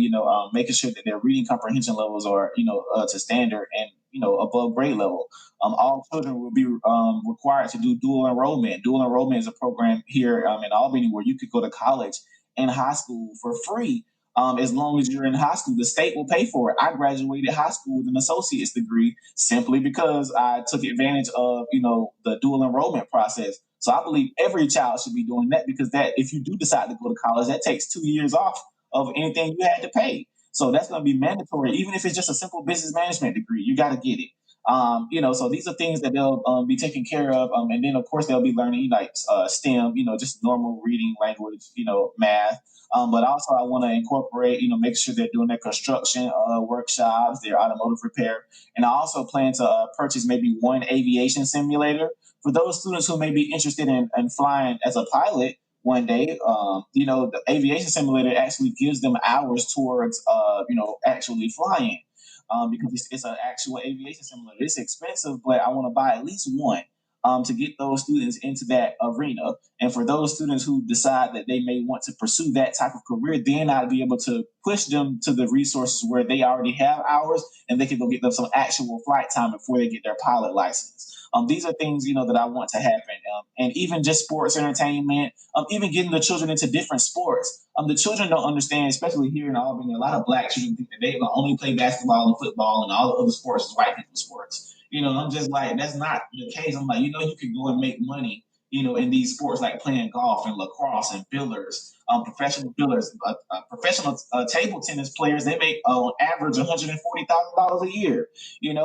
Speaker 2: making sure that their reading comprehension levels are, to standard and, above grade level. All children will be required to do dual enrollment. Dual enrollment is a program here in Albany where you could go to college and high school for free. As long as you're in high school, the state will pay for it. I graduated high school with an associate's degree simply because I took advantage of, the dual enrollment process. So I believe every child should be doing that, because that if you do decide to go to college, that takes 2 years off of anything you had to pay. So that's going to be mandatory, even if it's just a simple business management degree. You got to get it. So these are things that they'll be taking care of, and then of course they'll be learning like STEM, just normal reading, language, math. But also I want to incorporate, make sure they're doing their construction workshops, their automotive repair, and I also plan to purchase maybe one aviation simulator for those students who may be interested in flying as a pilot one day. The aviation simulator actually gives them hours towards, actually flying, because it's an actual aviation simulator. It's expensive, but I want to buy at least one, to get those students into that arena. And for those students who decide that they may want to pursue that type of career, then I'd be able to push them to the resources where they already have hours and they can go get them some actual flight time before they get their pilot license. These are things, that I want to happen. And even just sports entertainment, even getting the children into different sports. The children don't understand, especially here in Albany, a lot of black children think that they can only play basketball and football, and all the other sports is white people sports. I'm just like, that's not the case. I'm like, you can go and make money, in these sports like playing golf and lacrosse and billiards, professional billiards, professional table tennis players. They make on average $140,000 a year, and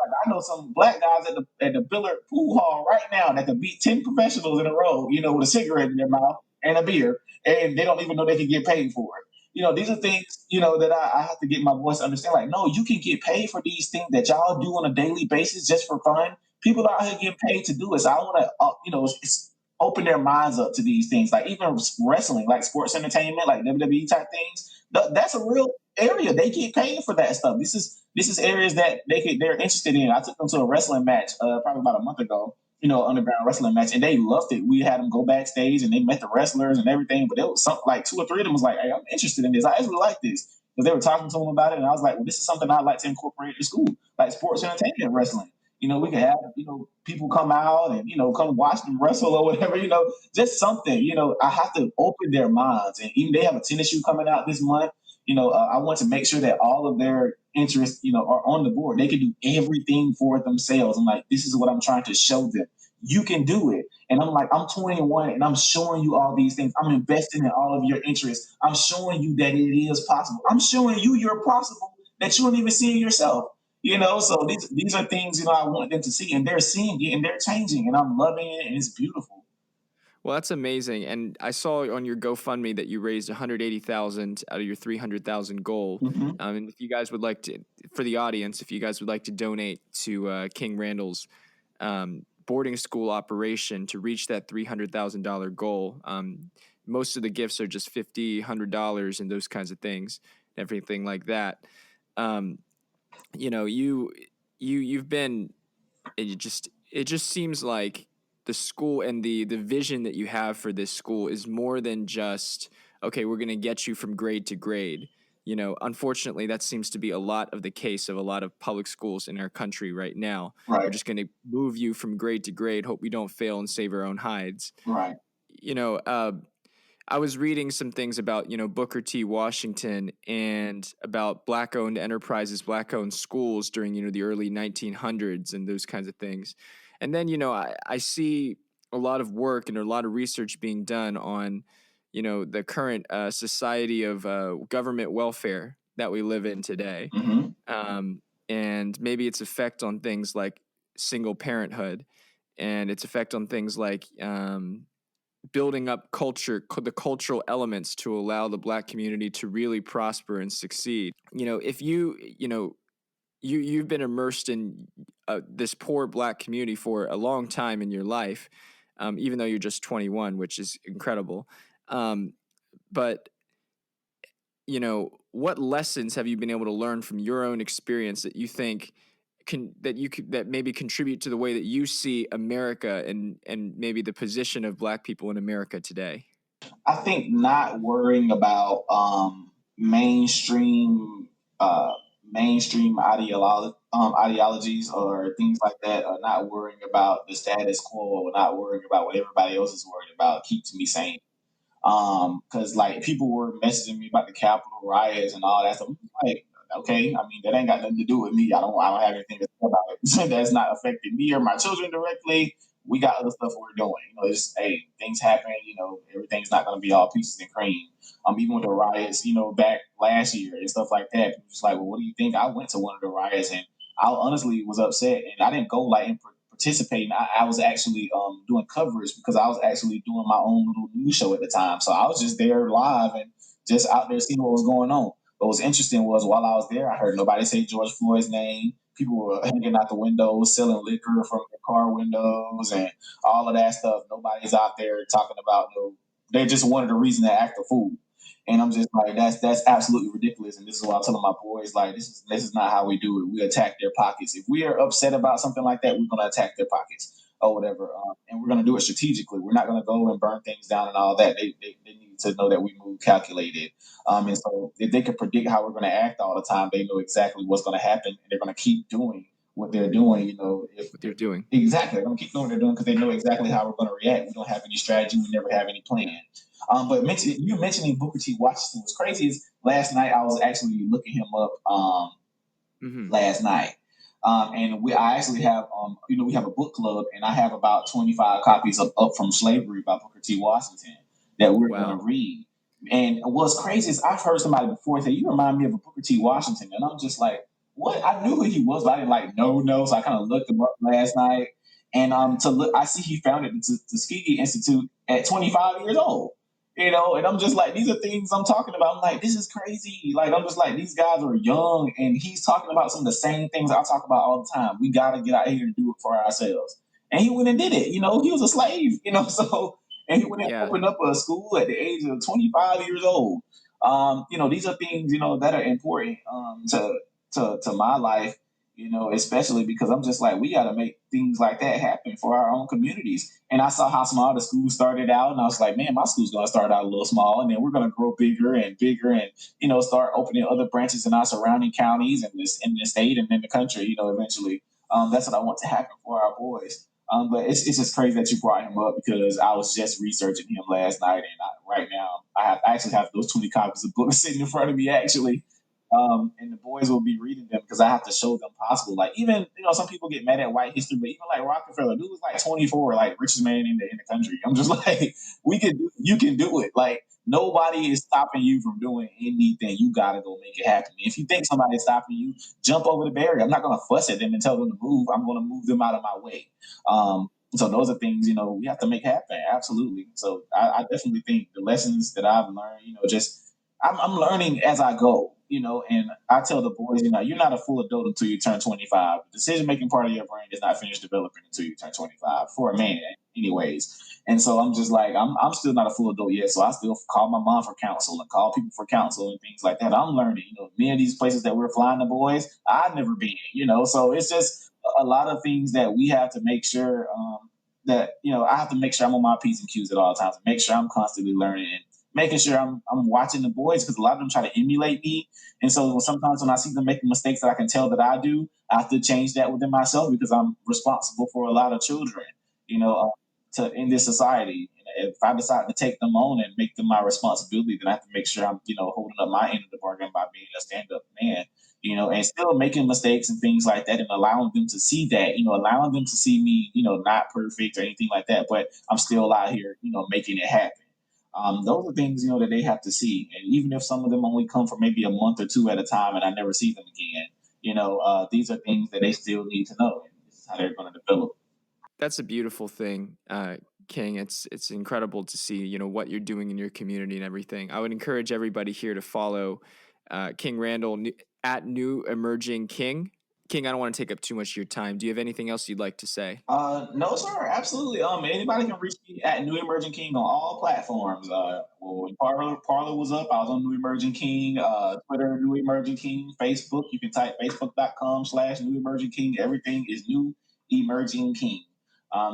Speaker 2: like, I know some black guys at the billiard pool hall right now that could beat 10 professionals in a row, with a cigarette in their mouth and a beer, and they don't even know they can get paid for it. These are things, that I have to get my voice to understand. Like, no, you can get paid for these things that y'all do on a daily basis just for fun. People out here getting paid to do it. So I want to, open their minds up to these things. Like even wrestling, like sports entertainment, like WWE type things. That's a real area. They get paid for that stuff. This is areas that they're interested in. I took them to a wrestling match probably about a month ago. Underground wrestling match, and they loved it. We had them go backstage, and they met the wrestlers and everything. But it was something like 2 or 3 of them was like, "Hey, I'm interested in this. I actually like this," because they were talking to them about it, and I was like, "Well, this is something I'd like to incorporate in school, like sports entertainment wrestling." We could have people come out and come watch them wrestle or whatever. Just something. I have to open their minds, and even they have a tennis shoe coming out this month. I want to make sure that all of their interests, are on the board. They can do everything for themselves. I'm like, this is what I'm trying to show them. You can do it. And I'm like, I'm 21 and I'm showing you all these things. I'm investing in all of your interests. I'm showing you that it is possible. I'm showing you you're possible that you don't even see in yourself. So these are things, I want them to see, and they're seeing it and they're changing, and I'm loving it, and it's beautiful.
Speaker 1: Well, that's amazing. And I saw on your GoFundMe that you raised $180,000 out of your $300,000 goal.
Speaker 2: Mm-hmm.
Speaker 1: And if you guys would like to, for the audience, if you guys would like to donate to King Randall's boarding school operation to reach that $300,000 goal, most of the gifts are just $50, $100 and those kinds of things, everything like that. You've been. It just seems like the school and the vision that you have for this school is more than just, okay, we're going to get you from grade to grade. Unfortunately, that seems to be a lot of the case of a lot of public schools in our country right now.
Speaker 2: Right.
Speaker 1: We're just going to move you from grade to grade, hope we don't fail and save our own hides.
Speaker 2: Right.
Speaker 1: I was reading some things about, Booker T. Washington and about Black-owned enterprises, Black-owned schools during, the early 1900s and those kinds of things. And then, I see a lot of work and a lot of research being done on, the current society of government welfare that we live in today.
Speaker 2: Mm-hmm.
Speaker 1: And maybe its effect on things like single parenthood and its effect on things like building up the cultural elements to allow the Black community to really prosper and succeed. If you've been immersed in this poor Black community for a long time in your life, even though you're just 21, which is incredible. But what lessons have you been able to learn from your own experience that you think that maybe contribute to the way that you see America and maybe the position of Black people in America today?
Speaker 2: I think not worrying about mainstream ideologies or things like that, or not worrying about the status quo, or not worrying about what everybody else is worried about, keeps me sane. Because like people were messaging me about the Capitol riots and all that stuff. Like, okay, I mean that ain't got nothing to do with me. I don't have anything to say about it. That's not affecting me or my children directly. We got other stuff we're doing. It's hey, things happen. Everything's not going to be all pieces and cream. Even with the riots, back last year and stuff like that. People just like, well, what do you think? I went to one of the riots and I honestly was upset, and I didn't go like in participating. I was actually doing coverage because I was actually doing my own little news show at the time. So I was just there live and just out there seeing what was going on. What was interesting was while I was there, I heard nobody say George Floyd's name. People were hanging out the windows, selling liquor from their car windows and all of that stuff. Nobody's out there talking about they just wanted a reason to act a fool. And I'm just like, that's absolutely ridiculous. And this is what I'm telling my boys, like, this is not how we do it. We attack their pockets. If we are upset about something like that, we're going to attack their pockets or whatever. And we're going to do it strategically. We're not going to go and burn things down and all that. They need to know that we move calculated. And so if they can predict how we're going to act all the time, they know exactly what's going to happen, and they're going to keep doing what they're doing.
Speaker 1: What they're doing.
Speaker 2: Exactly. They're going to keep doing what they're doing because they know exactly how we're going to react. We don't have any strategy. We never have any plan. But you mentioning Booker T. Washington was crazy. Is last night I was actually looking him up last night. And I actually have, we have a book club, and I have about 25 copies of Up From Slavery by Booker T. Washington that we're going to read. And what's crazy is I've heard somebody before say, you remind me of a Booker T. Washington. And I'm just like, what? I knew who he was, but I didn't know. So I kind of looked him up last night. And I see he founded the Tuskegee Institute at 25 years old. And I'm just like, these are things I'm talking about. I'm like, this is crazy. Like, I'm just like, these guys are young, and he's talking about some of the same things I talk about all the time. We got to get out here and do it for ourselves. And he went and did it. He was a slave, so, and he went and opened up a school at the age of 25 years old. These are things, that are important to my life, especially because I'm just like, we got to make things like that happen for our own communities. And I saw how small the school started out, and I was like, man, my school's going to start out a little small, and then we're going to grow bigger and bigger, and start opening other branches in our surrounding counties and this in the state and in the country. Eventually, that's what I want to happen for our boys. But it's just crazy that you brought him up because I was just researching him last night, and right now I actually have those 20 copies of books sitting in front of me actually. And the boys will be reading them because I have to show them possible. Like even some people get mad at white history, but even like Rockefeller, dude was like 24, like richest man in the country. I'm just like, you can do it. Like nobody is stopping you from doing anything. You gotta go make it happen. If you think somebody's stopping you, jump over the barrier. I'm not gonna fuss at them and tell them to move. I'm gonna move them out of my way. So those are things we have to make happen. Absolutely. So I definitely think the lessons that I've learned, just I'm learning as I go, and I tell the boys, you're not a full adult until you turn 25. The decision making part of your brain is not finished developing until you turn 25 for a man, anyways. And so I'm just like, I'm still not a full adult yet. So I still call my mom for counsel and call people for counsel and things like that. I'm learning, many of these places that we're flying the boys, I've never been, so it's just a lot of things that we have to make sure that, I have to make sure I'm on my P's and Q's at all times, and make sure I'm constantly learning and making sure I'm watching the boys because a lot of them try to emulate me. And so sometimes when I see them making mistakes that I can tell that I do, I have to change that within myself because I'm responsible for a lot of children, you know, uh, to in this society. If I decide to take them on and make them my responsibility, then I have to make sure I'm, holding up my end of the bargain by being a stand up man, and still making mistakes and things like that and allowing them to see that, allowing them to see me, not perfect or anything like that, but I'm still out here, making it happen. Those are things that they have to see, and even if some of them only come for maybe a month or two at a time, and I never see them again, these are things that they still need to know, and this is how they're going to develop.
Speaker 1: That's a beautiful thing, King. It's incredible to see what you're doing in your community and everything. I would encourage everybody here to follow King Randall at New Emerging King. King, I don't want to take up too much of your time. Do you have anything else you'd like to say?
Speaker 2: No, sir, absolutely. Anybody can reach me at New Emerging King on all platforms. When Parlor was up, I was on New Emerging King. Twitter, New Emerging King. Facebook, you can type facebook.com/New Emerging King. Everything is New Emerging King.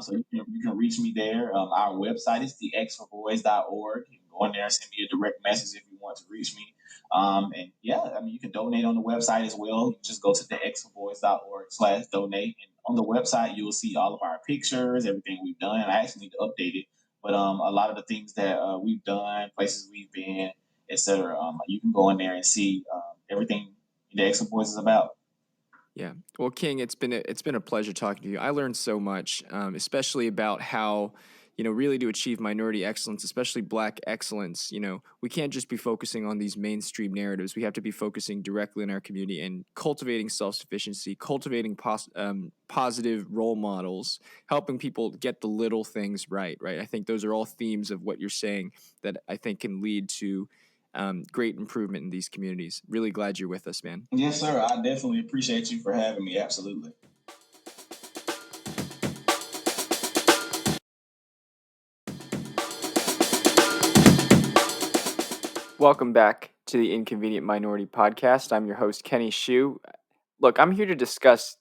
Speaker 2: So you can reach me there. Our website is thexforboys.org. You can go in there and send me a direct message if you want to reach me. And yeah, you can donate on the website as well. You just go to thexforboys.org/donate. And on the website, you'll see all of our pictures, everything we've done. I actually need to update it, but a lot of the things that we've done, places we've been, etc. You can go in there and see everything the X of Boys is about.
Speaker 1: Yeah. Well, King, it's been a pleasure talking to you. I learned so much, especially about how, really to achieve minority excellence, especially Black excellence. We can't just be focusing on these mainstream narratives. We have to be focusing directly in our community and cultivating self-sufficiency, cultivating positive role models, helping people get the little things right. Right. I think those are all themes of what you're saying that I think can lead to great improvement in these communities. Really glad you're with us, man.
Speaker 2: Yes, sir. I definitely appreciate you for having me. Absolutely.
Speaker 1: Welcome back to the Inconvenient Minority Podcast. I'm your host, Kenny Shu. Look, I'm here to discuss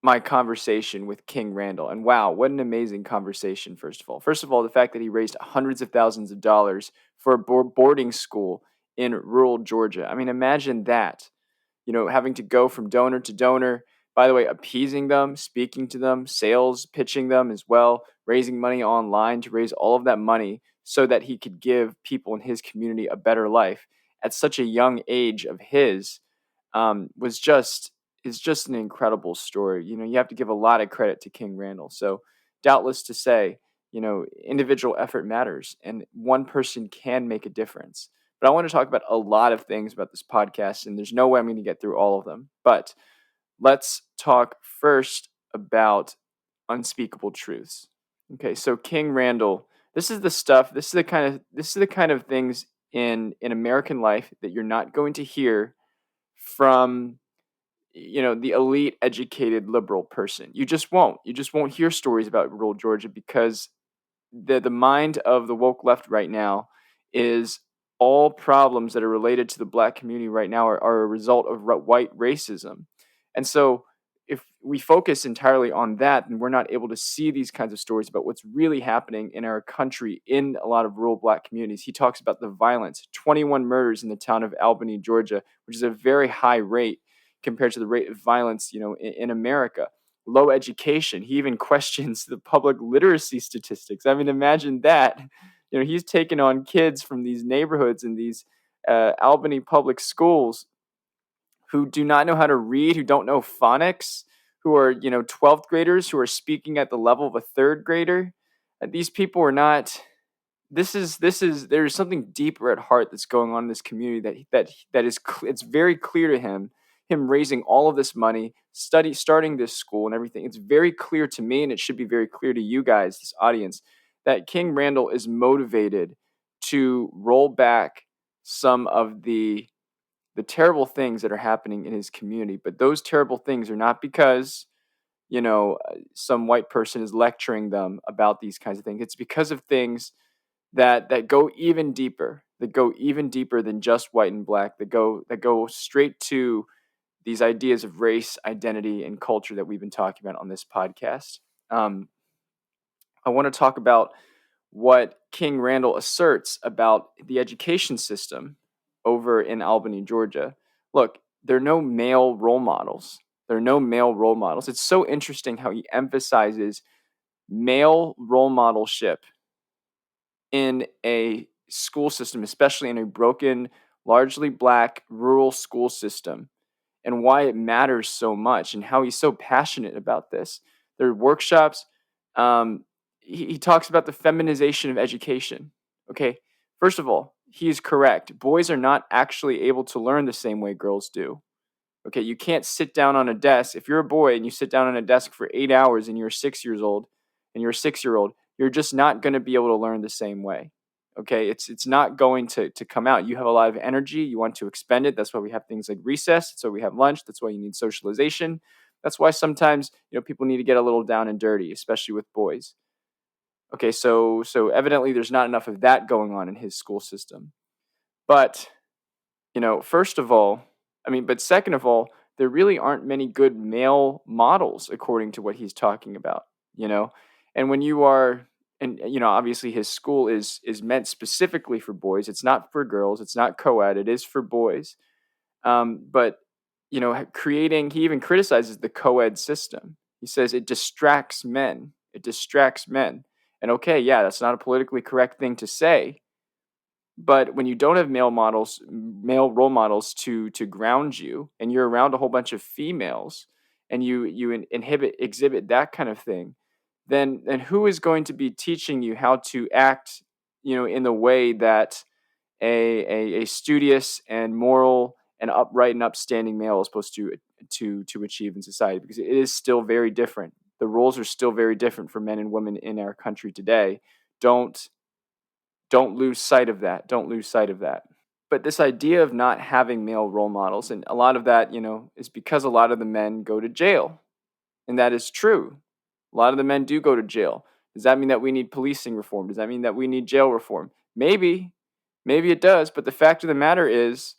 Speaker 1: my conversation with King Randall. And wow, what an amazing conversation, first of all. First of all, the fact that he raised hundreds of thousands of dollars for a boarding school in rural Georgia. I mean, imagine that. Having to go from donor to donor, by the way, appeasing them, speaking to them, sales, pitching them as well, raising money online to raise all of that money so that he could give people in his community a better life at such a young age of his was just is just an incredible story. You have to give a lot of credit to King Randall. So doubtless to say, individual effort matters and one person can make a difference. But I want to talk about a lot of things about this podcast, and there's no way I'm going to get through all of them. But let's talk first about unspeakable truths. Okay, so King Randall, this is the stuff, this is the kind of things in American life that you're not going to hear from the elite educated liberal person. You just won't hear stories about rural Georgia because the mind of the woke left right now is all problems that are related to the Black community right now are a result of white racism. And so if we focus entirely on that, then we're not able to see these kinds of stories about what's really happening in our country in a lot of rural Black communities. He talks about the violence, 21 murders in the town of Albany, Georgia, which is a very high rate compared to the rate of violence, in America. Low education. He even questions the public literacy statistics. I mean, imagine that. He's taken on kids from these neighborhoods and these Albany public schools who do not know how to read, who don't know phonics, who are, 12th graders who are speaking at the level of a third grader. These people are not. There's something deeper at heart that's going on in this community that is it's very clear to him raising all of this money, starting this school and everything. It's very clear to me, and it should be very clear to you guys, this audience, that King Randall is motivated to roll back some of the terrible things that are happening in his community. But those terrible things are not because some white person is lecturing them about these kinds of things. It's because of things that go even deeper, than just white and Black, that go straight to these ideas of race, identity, and culture that we've been talking about on this podcast. I want to talk about what King Randall asserts about the education system over in Albany, Georgia. Look, there are no male role models. It's so interesting how he emphasizes male role modelship in a school system, especially in a broken, largely Black rural school system, and why it matters so much and how he's so passionate about this. There are workshops. He talks about the feminization of education. Okay, first of all, he is correct. Boys are not actually able to learn the same way girls do. Okay, you can't sit down on a desk. If you're a boy and you sit down on a desk for 8 hours and you're 6 years old and you're a 6-year-old, you're just not going to be able to learn the same way. Okay, it's not going to come out. You have a lot of energy. You want to expend it. That's why we have things like recess. That's why we have lunch. That's why you need socialization. That's why sometimes people need to get a little down and dirty, especially with boys. Okay, so evidently there's not enough of that going on in his school system. But first of all, but second of all, there really aren't many good male models according to what he's talking about. And when you are, and obviously his school is meant specifically for boys. It's not for girls. It's not co-ed. It is for boys. But he even criticizes the co-ed system. He says it distracts men. And okay, yeah, that's not a politically correct thing to say. But when you don't have male role models to ground you, and you're around a whole bunch of females, and you exhibit that kind of thing, then who is going to be teaching you how to act, in the way that a studious and moral and upright and upstanding male is supposed to achieve in society? Because it is still very different. The roles are still very different for men and women in our country today. Don't lose sight of that. But this idea of not having male role models, and a lot of that, is because a lot of the men go to jail. And that is true. A lot of the men do go to jail. Does that mean that we need policing reform? Does that mean that we need jail reform? Maybe it does. But the fact of the matter is,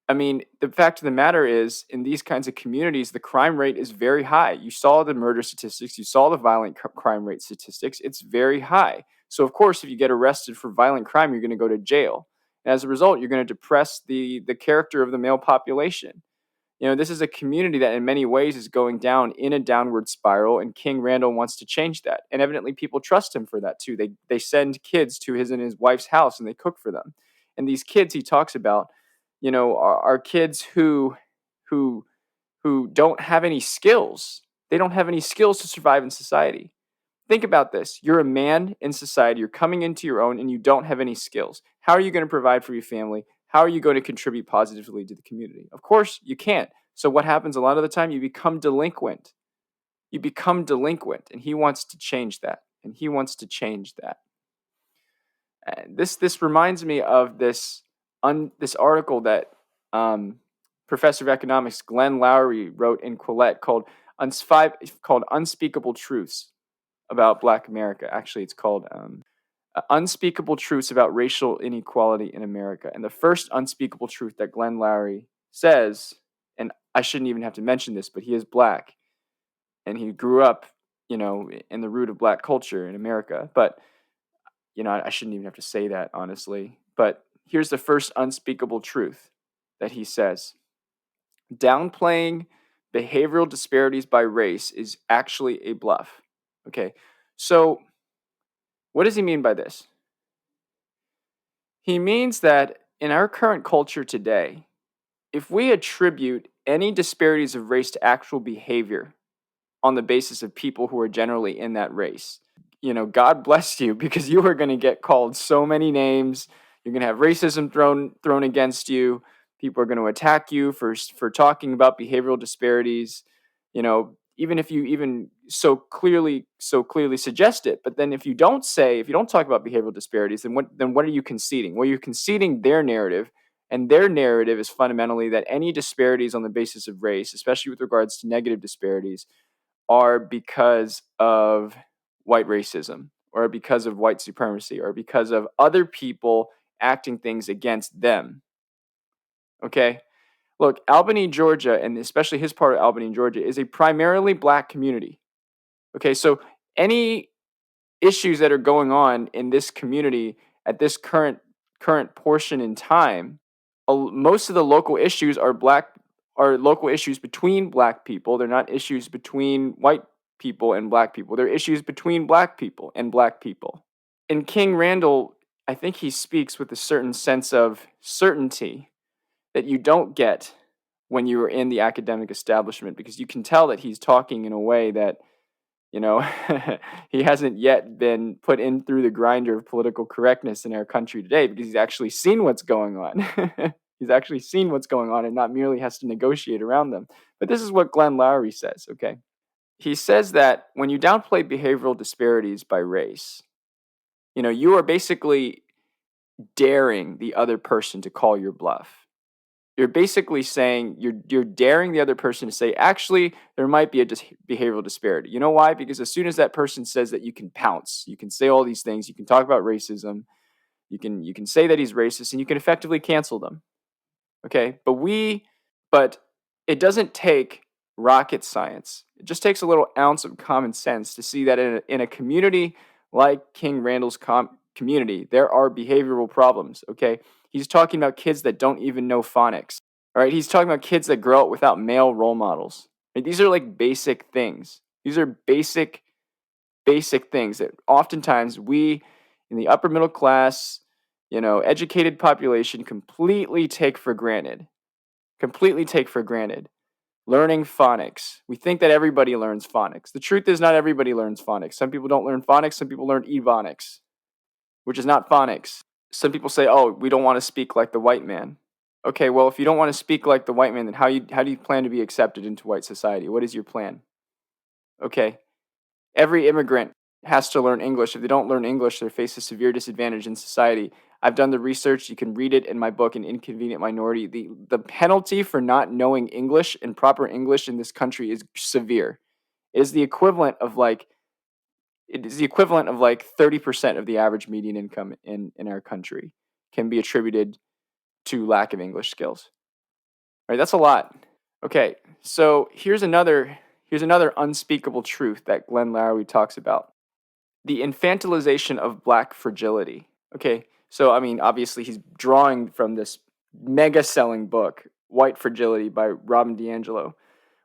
Speaker 1: in these kinds of communities, the crime rate is very high. You saw the murder statistics. You saw the violent crime rate statistics. It's very high. So, of course, if you get arrested for violent crime, you're going to go to jail. And as a result, you're going to depress the character of the male population. This is a community that in many ways is going down in a downward spiral, and King Randall wants to change that. And evidently people trust him for that too. They send kids to his and his wife's house and they cook for them. And these kids he talks about, are kids who don't have any skills. They don't have any skills to survive in society. Think about this. You're a man in society. You're coming into your own and you don't have any skills. How are you going to provide for your family? How are you going to contribute positively to the community? Of course, you can't. So what happens a lot of the time? You become delinquent. And he wants to change that. And this reminds me of this article that Professor of Economics Glenn Lowry wrote in Quillette called Unspeakable Truths about Black America. Actually, it's called Unspeakable truths about racial inequality in America. And the first unspeakable truth that Glenn Loury says, and I shouldn't even have to mention this, but he is black and he grew up, in the root of black culture in America. But, I shouldn't even have to say that, honestly. But here's the first unspeakable truth that he says: downplaying behavioral disparities by race is actually a bluff. Okay, so what does he mean by this? He means that in our current culture today, if we attribute any disparities of race to actual behavior on the basis of people who are generally in that race, God bless you, because you are going to get called so many names. You're going to have racism thrown against you. People are going to attack you for talking about behavioral disparities. Even if you even so clearly suggest it. But then if you don't talk about behavioral disparities, then what are you conceding? Well, you're conceding their narrative, and their narrative is fundamentally that any disparities on the basis of race, especially with regards to negative disparities, are because of white racism, or because of white supremacy, or because of other people acting things against them. Okay? Look, Albany, Georgia, and especially his part of Albany, Georgia, is a primarily black community. Okay, so any issues that are going on in this community at this current portion in time, most of the local issues are local issues between black people. They're not issues between white people and black people. They're issues between black people and black people. And King Randall, I think he speaks with a certain sense of certainty that you don't get when you are in the academic establishment, because you can tell that he's talking in a way that, he hasn't yet been put in through the grinder of political correctness in our country today, because he's actually seen what's going on. He's actually seen what's going on and not merely has to negotiate around them. But this is what Glenn Loury says, okay? He says that when you downplay behavioral disparities by race, you are basically daring the other person to call your bluff. You're basically saying, you're daring the other person to say, actually, there might be a behavioral disparity. You know why? Because as soon as that person says that, you can pounce. You can say all these things. You can talk about racism. You can say that he's racist, and you can effectively cancel them. Okay? But it doesn't take rocket science. It just takes a little ounce of common sense to see that in a community like King Randall's community, there are behavioral problems, okay? He's talking about kids that don't even know phonics, all right? He's talking about kids that grow up without male role models. Right? These are like basic things. These are basic things that oftentimes we in the upper middle class, educated population completely take for granted. Learning phonics. We think that everybody learns phonics. The truth is, not everybody learns phonics. Some people don't learn phonics. Some people learn ebonics, which is not phonics. Some people say, oh, we don't want to speak like the white man. Okay, well, if you don't want to speak like the white man, then how do you plan to be accepted into white society? What is your plan? Okay, every immigrant has to learn English. If they don't learn English, they face a severe disadvantage in society. I've done the research. You can read it in my book, An Inconvenient Minority. The penalty for not knowing English and proper English in this country is severe. It is the equivalent of like 30% of the average median income in our country can be attributed to lack of English skills. Right? That's a lot. Okay, so here's another unspeakable truth that Glenn Loury talks about: the infantilization of black fragility. Okay, so I mean, obviously he's drawing from this mega selling book, White Fragility by Robin DiAngelo,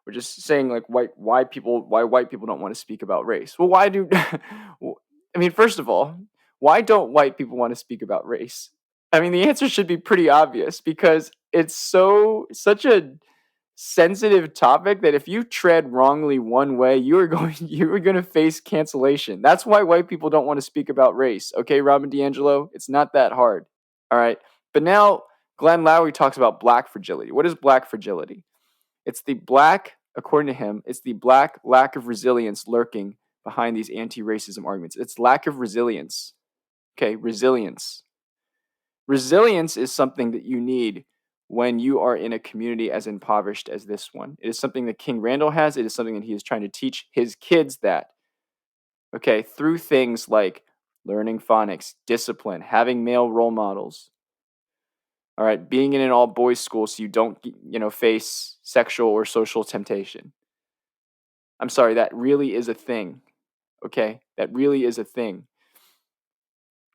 Speaker 1: which is saying like why white people don't want to speak about race. Well, first of all, why don't white people want to speak about race? I mean, the answer should be pretty obvious, because it's such a sensitive topic that if you tread wrongly one way, you are going to face cancellation. That's why white people don't want to speak about race. Okay, Robin DiAngelo, it's not that hard. All right. But now Glenn Loury talks about black fragility. What is black fragility? According to him, it's the black lack of resilience lurking behind these anti-racism arguments. It's lack of resilience. Okay, resilience. Resilience is something that you need when you are in a community as impoverished as this one. It is something that King Randall has. It is something that he is trying to teach his kids that, okay, through things like learning phonics, discipline, having male role models. All right, being in an all boys school so you don't, face sexual or social temptation. I'm sorry, that really is a thing. Okay, that really is a thing.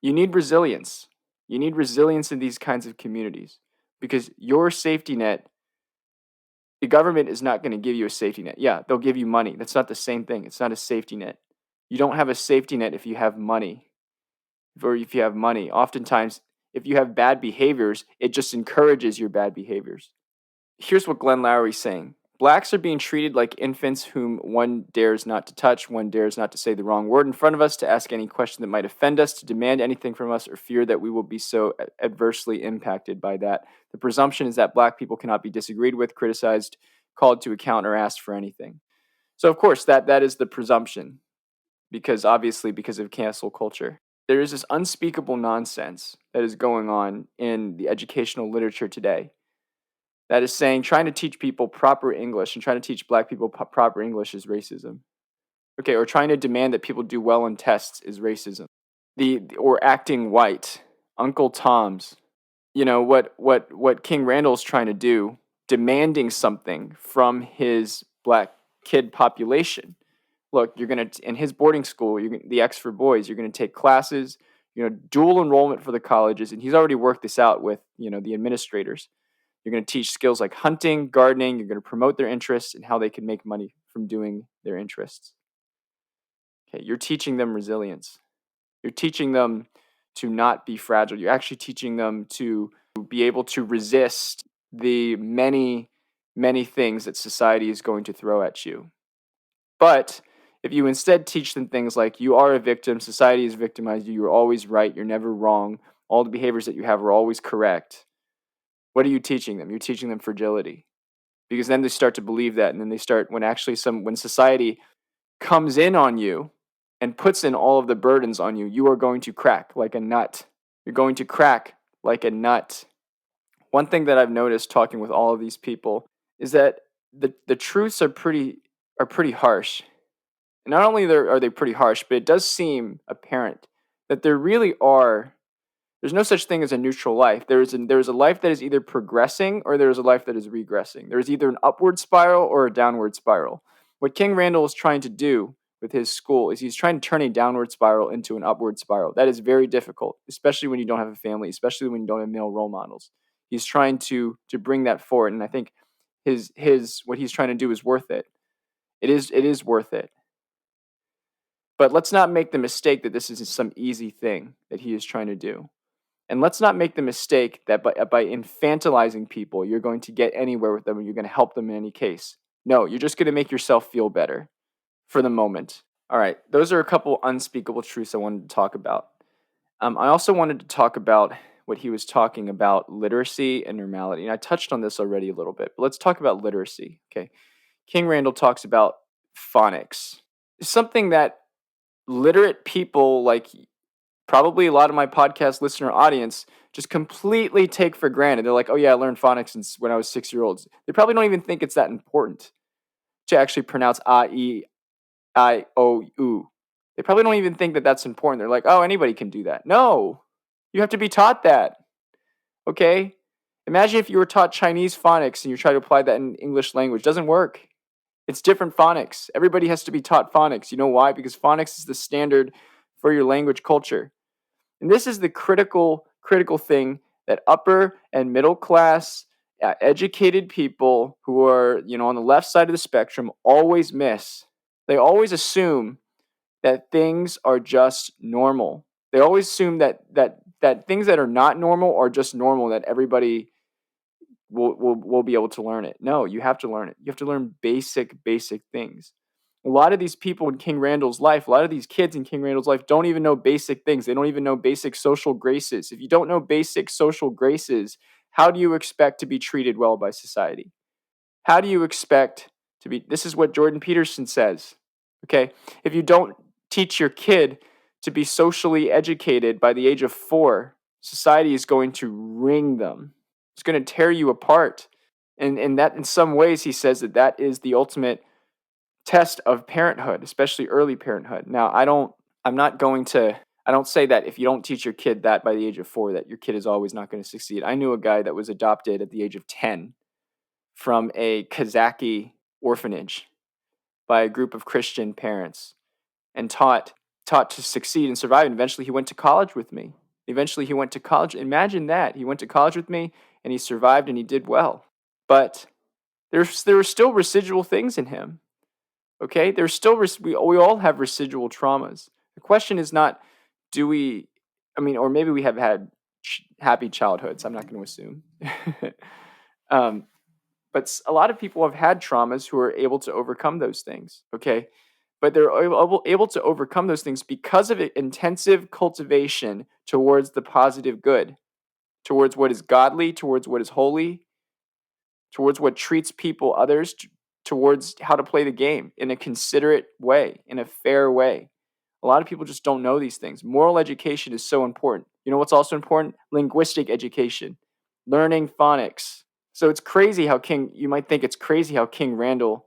Speaker 1: You need resilience. You need resilience in these kinds of communities because your safety net, the government is not going to give you a safety net. Yeah, they'll give you money. That's not the same thing. It's not a safety net. You don't have a safety net if you have money. Or if you have money. Oftentimes, if you have bad behaviors, it just encourages your bad behaviors. Here's what Glenn Lowry's saying. Blacks are being treated like infants whom one dares not to touch, one dares not to say the wrong word in front of us, to ask any question that might offend us, to demand anything from us, or fear that we will be so adversely impacted by that. The presumption is that Black people cannot be disagreed with, criticized, called to account, or asked for anything. So, of course, that is the presumption, because of cancel culture. There is this unspeakable nonsense that is going on in the educational literature today that is saying trying to teach people proper English and trying to teach Black people proper English is racism. Okay, or trying to demand that people do well on tests is racism. Or acting white, Uncle Tom's. What King Randall's trying to do, demanding something from his Black kid population. Look, you're going to, in his boarding school, the X for Boys, you're going to take classes, dual enrollment for the colleges, and he's already worked this out with, the administrators. You're going to teach skills like hunting, gardening. You're going to promote their interests and how they can make money from doing their interests. Okay, you're teaching them resilience. You're teaching them to not be fragile. You're actually teaching them to be able to resist the many, many things that society is going to throw at you. But if you instead teach them things like you are a victim, society has victimized you, you're always right, you're never wrong, all the behaviors that you have are always correct, what are you teaching them? You're teaching them fragility. Because then they start to believe that, and then they start, when society comes in on you and puts in all of the burdens on you, you are going to crack like a nut. You're going to crack like a nut. One thing that I've noticed talking with all of these people is that the truths are pretty harsh. And not only are they pretty harsh, but it does seem apparent that there's no such thing as a neutral life. There's a life that is either progressing or there's a life that is regressing. There's either an upward spiral or a downward spiral. What King Randall is trying to do with his school is he's trying to turn a downward spiral into an upward spiral. That is very difficult, especially when you don't have a family, especially when you don't have male role models. He's trying to bring that forward, and I think his what he's trying to do is worth it. It is worth it. But let's not make the mistake that this is some easy thing that he is trying to do. And let's not make the mistake that by infantilizing people, you're going to get anywhere with them and you're going to help them in any case. No, you're just going to make yourself feel better for the moment. All right, those are a couple unspeakable truths I wanted to talk about. I also wanted to talk about what he was talking about, literacy and normality. And I touched on this already a little bit, but let's talk about literacy. Okay, King Randall talks about phonics. Something that literate people like probably a lot of my podcast listener audience just completely take for granted. They're like, oh yeah, I learned phonics since when I was 6 years old. They probably don't even think it's that important to actually pronounce A-E-I-O-U. They probably don't even think that that's important. They're like, oh, anybody can do that. No, you have to be taught that. Okay? Imagine if you were taught Chinese phonics and you try to apply that in English language. It doesn't work. It's different phonics. Everybody has to be taught phonics. You know why? Because phonics is the standard for your language culture. And this is the critical thing that upper and middle class educated people who are, on the left side of the spectrum always miss. They always assume that things are just normal. They always assume that things that are not normal are just normal, that everybody will be able to learn it. No, you have to learn it. You have to learn basic things. A lot of these people in King Randall's life, a lot of these kids in King Randall's life don't even know basic things. They don't even know basic social graces. If you don't know basic social graces, how do you expect to be treated well by society? How do you expect to be? This is what Jordan Peterson says. Okay, if you don't teach your kid to be socially educated by the age of 4, society is going to wring them. It's going to tear you apart. And that, in some ways, he says that is the ultimate test of parenthood, especially early parenthood. Now, I don't I don't say that if you don't teach your kid that by the age of 4, that your kid is always not going to succeed. I knew a guy that was adopted at the age of 10 from a Kazaki orphanage by a group of Christian parents and taught to succeed and survive. And eventually he went to college with me. Eventually he went to college. Imagine that. He went to college with me and he survived and he did well. But there were still residual things in him. Okay? There's still, we all have residual traumas. The question is not, or maybe we have had happy childhoods. I'm not going to assume. But a lot of people have had traumas who are able to overcome those things. Okay? But they're able to overcome those things because of intensive cultivation towards the positive good, towards what is godly, towards what is holy, towards what treats people, others, towards how to play the game in a considerate way, in a fair way. A lot of people just don't know these things. Moral education is so important. You know what's also important? Linguistic education, learning phonics. So it's crazy how you might think it's crazy how King Randall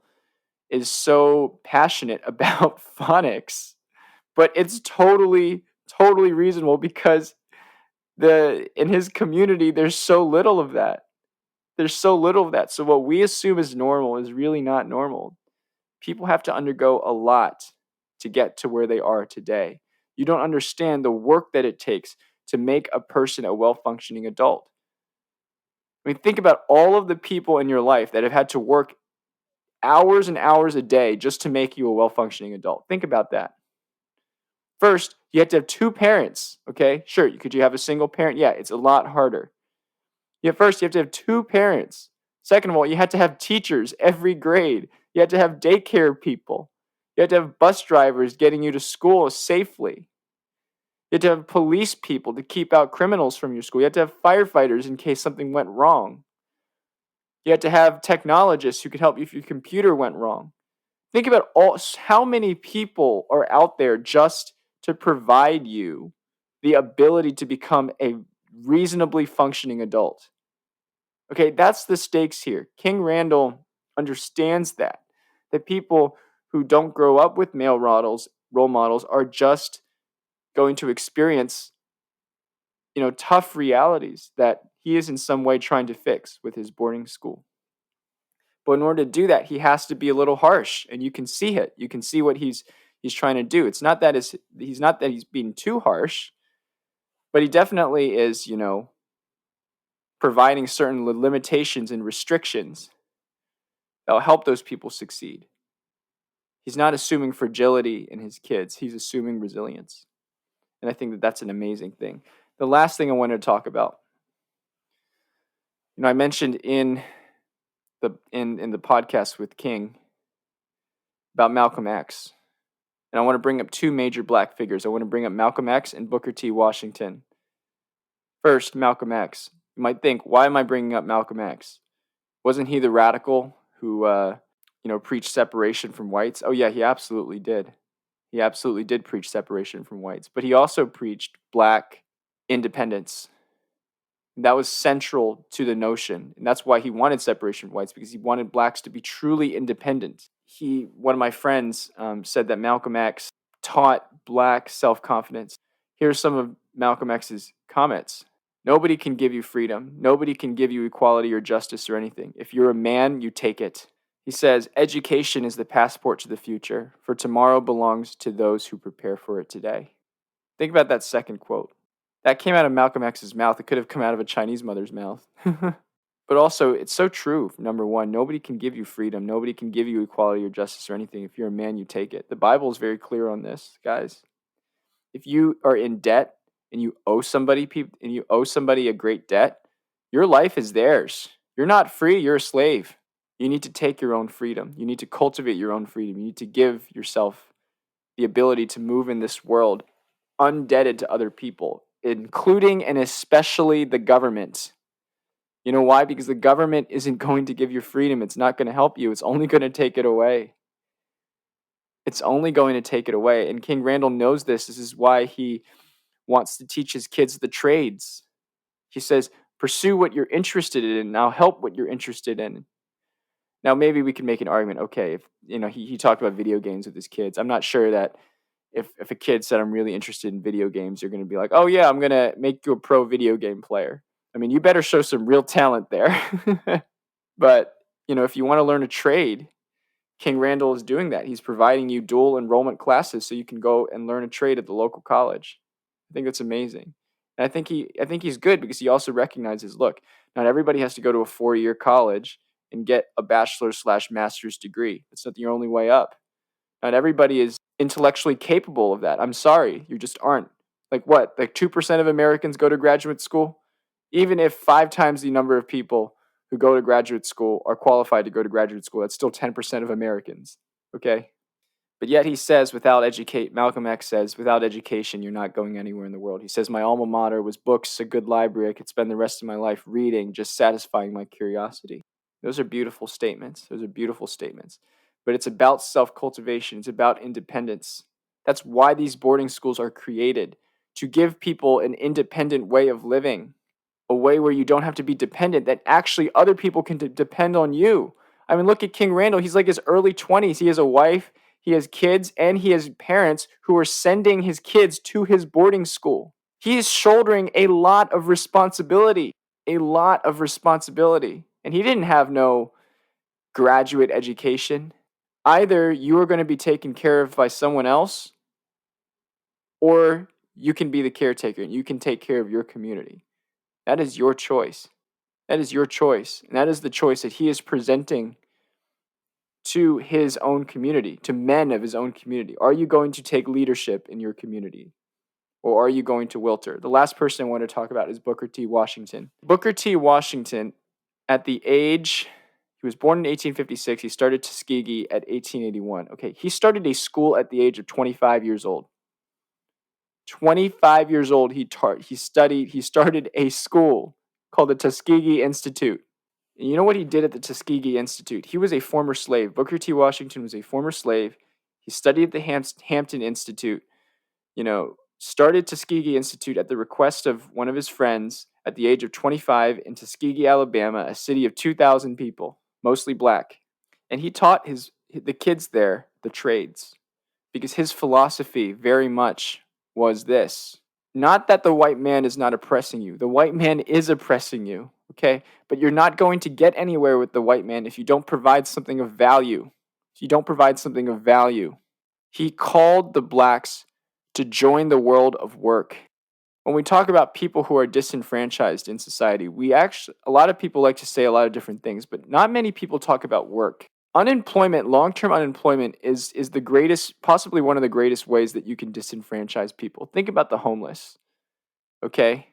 Speaker 1: is so passionate about phonics, but it's totally reasonable because in his community there's so little of that. So what we assume is normal is really not normal. People have to undergo a lot to get to where they are today. You don't understand the work that it takes to make a person a well-functioning adult. I mean, think about all of the people in your life that have had to work hours and hours a day just to make you a well-functioning adult. Think about that. First, you have to have 2 parents, okay? Sure, could you have a single parent? Yeah, it's a lot harder. First, you have to have 2 parents. Second of all, you have to have teachers every grade. You have to have daycare people. You have to have bus drivers getting you to school safely. You have to have police people to keep out criminals from your school. You have to have firefighters in case something went wrong. You have to have technologists who could help you if your computer went wrong. Think about how many people are out there just to provide you the ability to become a reasonably functioning adult. Okay, that's the stakes here. King Randall understands that people who don't grow up with male role models are just going to experience, tough realities that he is in some way trying to fix with his boarding school. But in order to do that, he has to be a little harsh, and you can see it. You can see what he's trying to do. It's not that he's being too harsh, but he definitely is, providing certain limitations and restrictions that will help those people succeed. He's not assuming fragility in his kids. He's assuming resilience. And I think that that's an amazing thing. The last thing I wanted to talk about, I mentioned in the podcast with King about Malcolm X. And I want to bring up 2 major black figures. I want to bring up Malcolm X and Booker T. Washington. First, Malcolm X. You might think, why am I bringing up Malcolm X? Wasn't he the radical who, preached separation from whites? Oh, yeah, he absolutely did. He absolutely did preach separation from whites. But he also preached black independence. And that was central to the notion. And that's why he wanted separation from whites, because he wanted blacks to be truly independent. One of my friends said that Malcolm X taught black self-confidence. Here's some of Malcolm X's comments. Nobody can give you freedom. Nobody can give you equality or justice or anything. If you're a man, you take it. He says, education is the passport to the future, for tomorrow belongs to those who prepare for it today. Think about that second quote. That came out of Malcolm X's mouth. It could have come out of a Chinese mother's mouth. But also, it's so true. Number one, nobody can give you freedom. Nobody can give you equality or justice or anything. If you're a man, you take it. The Bible is very clear on this, guys. If you are in debt and you owe somebody a great debt, your life is theirs. You're not free. You're a slave. You need to take your own freedom. You need to cultivate your own freedom. You need to give yourself the ability to move in this world undebted to other people, including and especially the government. You know why? Because the government isn't going to give you freedom. It's not going to help you. It's only going to take it away. It's only going to take it away. And King Randall knows this. This is why he wants to teach his kids the trades. He says, pursue what you're interested in, and I'll help what you're interested in. Now, maybe we can make an argument. Okay, if he talked about video games with his kids. I'm not sure that if a kid said, I'm really interested in video games, you're going to be like, oh yeah, I'm going to make you a pro video game player. I mean, you better show some real talent there. But, if you want to learn a trade, King Randall is doing that. He's providing you dual enrollment classes so you can go and learn a trade at the local college. I think that's amazing. And I think he's good because he also recognizes, look, not everybody has to go to a 4-year college and get a bachelor's/master's degree. It's not the only way up. Not everybody is intellectually capable of that. I'm sorry, you just aren't. Like 2% of Americans go to graduate school? Even if 5 times the number of people who go to graduate school are qualified to go to graduate school, that's still 10% of Americans, okay? But yet he says, Malcolm X says, without education, you're not going anywhere in the world. He says, my alma mater was books, a good library. I could spend the rest of my life reading, just satisfying my curiosity. Those are beautiful statements. But it's about self-cultivation. It's about independence. That's why these boarding schools are created, to give people an independent way of living, a way where you don't have to be dependent, that actually other people can depend on you. I mean, look at King Randall. He's like his early 20s. He has a wife, he has kids, and he has parents who are sending his kids to his boarding school. He is shouldering a lot of responsibility. And he didn't have no graduate education. Either you are going to be taken care of by someone else, or you can be the caretaker and you can take care of your community. That is your choice. And that is the choice that he is presenting to his own community, to men of his own community. Are you going to take leadership in your community, or are you going to wilter? The last person I want to talk about is Booker T. Washington. Booker T. Washington, he was born in 1856. He started Tuskegee at 1881. Okay, he started a school at the age of 25 years old. 25 years old, he started a school called the Tuskegee Institute. And you know what he did at the Tuskegee Institute? He was a former slave. Booker T. Washington was a former slave. He studied at the Hampton Institute. Started Tuskegee Institute at the request of one of his friends at the age of 25 in Tuskegee, Alabama, a city of 2,000 people, mostly black. And he taught the kids there the trades, because his philosophy very much was this: not that the white man is not oppressing you. The white man is oppressing you, okay? But you're not going to get anywhere with the white man if you don't provide something of value. He called the blacks to join the world of work. When we talk about people who are disenfranchised in society, a lot of people like to say a lot of different things, but not many people talk about work. Unemployment, long-term unemployment is the greatest, possibly one of the greatest ways that you can disenfranchise people. Think about the homeless, okay?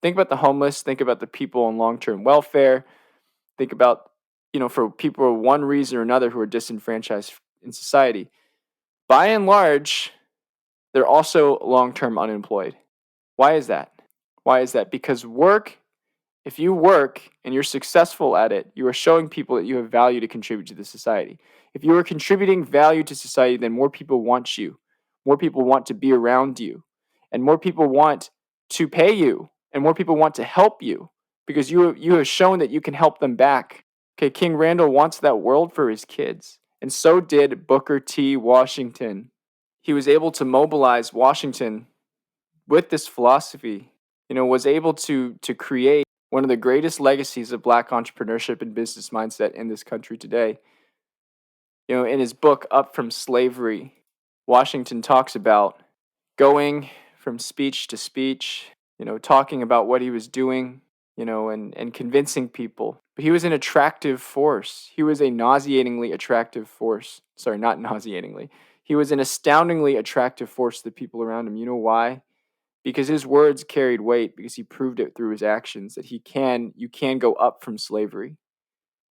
Speaker 1: Think about the homeless. Think about the people on long-term welfare. Think about, for people for one reason or another who are disenfranchised in society. By and large, they're also long-term unemployed. Why is that? Because if you work and you're successful at it, you are showing people that you have value to contribute to the society. If you are contributing value to society, then more people want you. More people want to be around you. And more people want to pay you. And more people want to help you, because you have shown that you can help them back. Okay, King Randall wants that world for his kids. And so did Booker T. Washington. He was able to mobilize Washington with this philosophy, was able to create one of the greatest legacies of black entrepreneurship and business mindset in this country today. In his book, Up From Slavery, Washington talks about going from speech to speech, talking about what he was doing, and convincing people. But he was an attractive force. He was a nauseatingly attractive force. Sorry, not nauseatingly. He was an astoundingly attractive force to the people around him. You know why? Because his words carried weight, because he proved it through his actions that you can go up from slavery.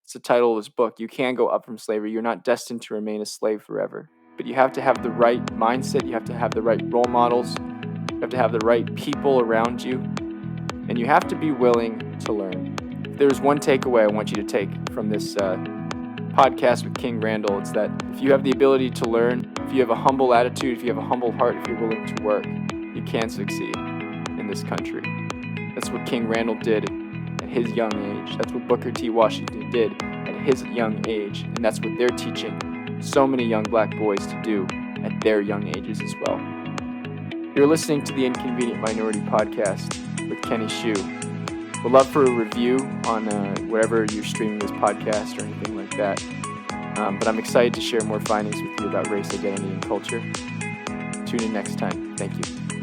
Speaker 1: It's the title of his book. You can go up from slavery. You're not destined to remain a slave forever. But you have to have the right mindset. You have to have the right role models. You have to have the right people around you. And you have to be willing to learn. If there's one takeaway I want you to take from this podcast with King Randall, it's that if you have the ability to learn, if you have a humble attitude, if you have a humble heart, if you're willing to work, you can succeed in this country. That's what King Randall did at his young age. That's what Booker T. Washington did at his young age. And that's what they're teaching so many young black boys to do at their young ages as well. You're listening to the Inconvenient Minority Podcast with Kenny Shue. We'd love for a review on wherever you're streaming this podcast or anything like that. But I'm excited to share more findings with you about race, identity, and culture. Tune in next time. Thank you.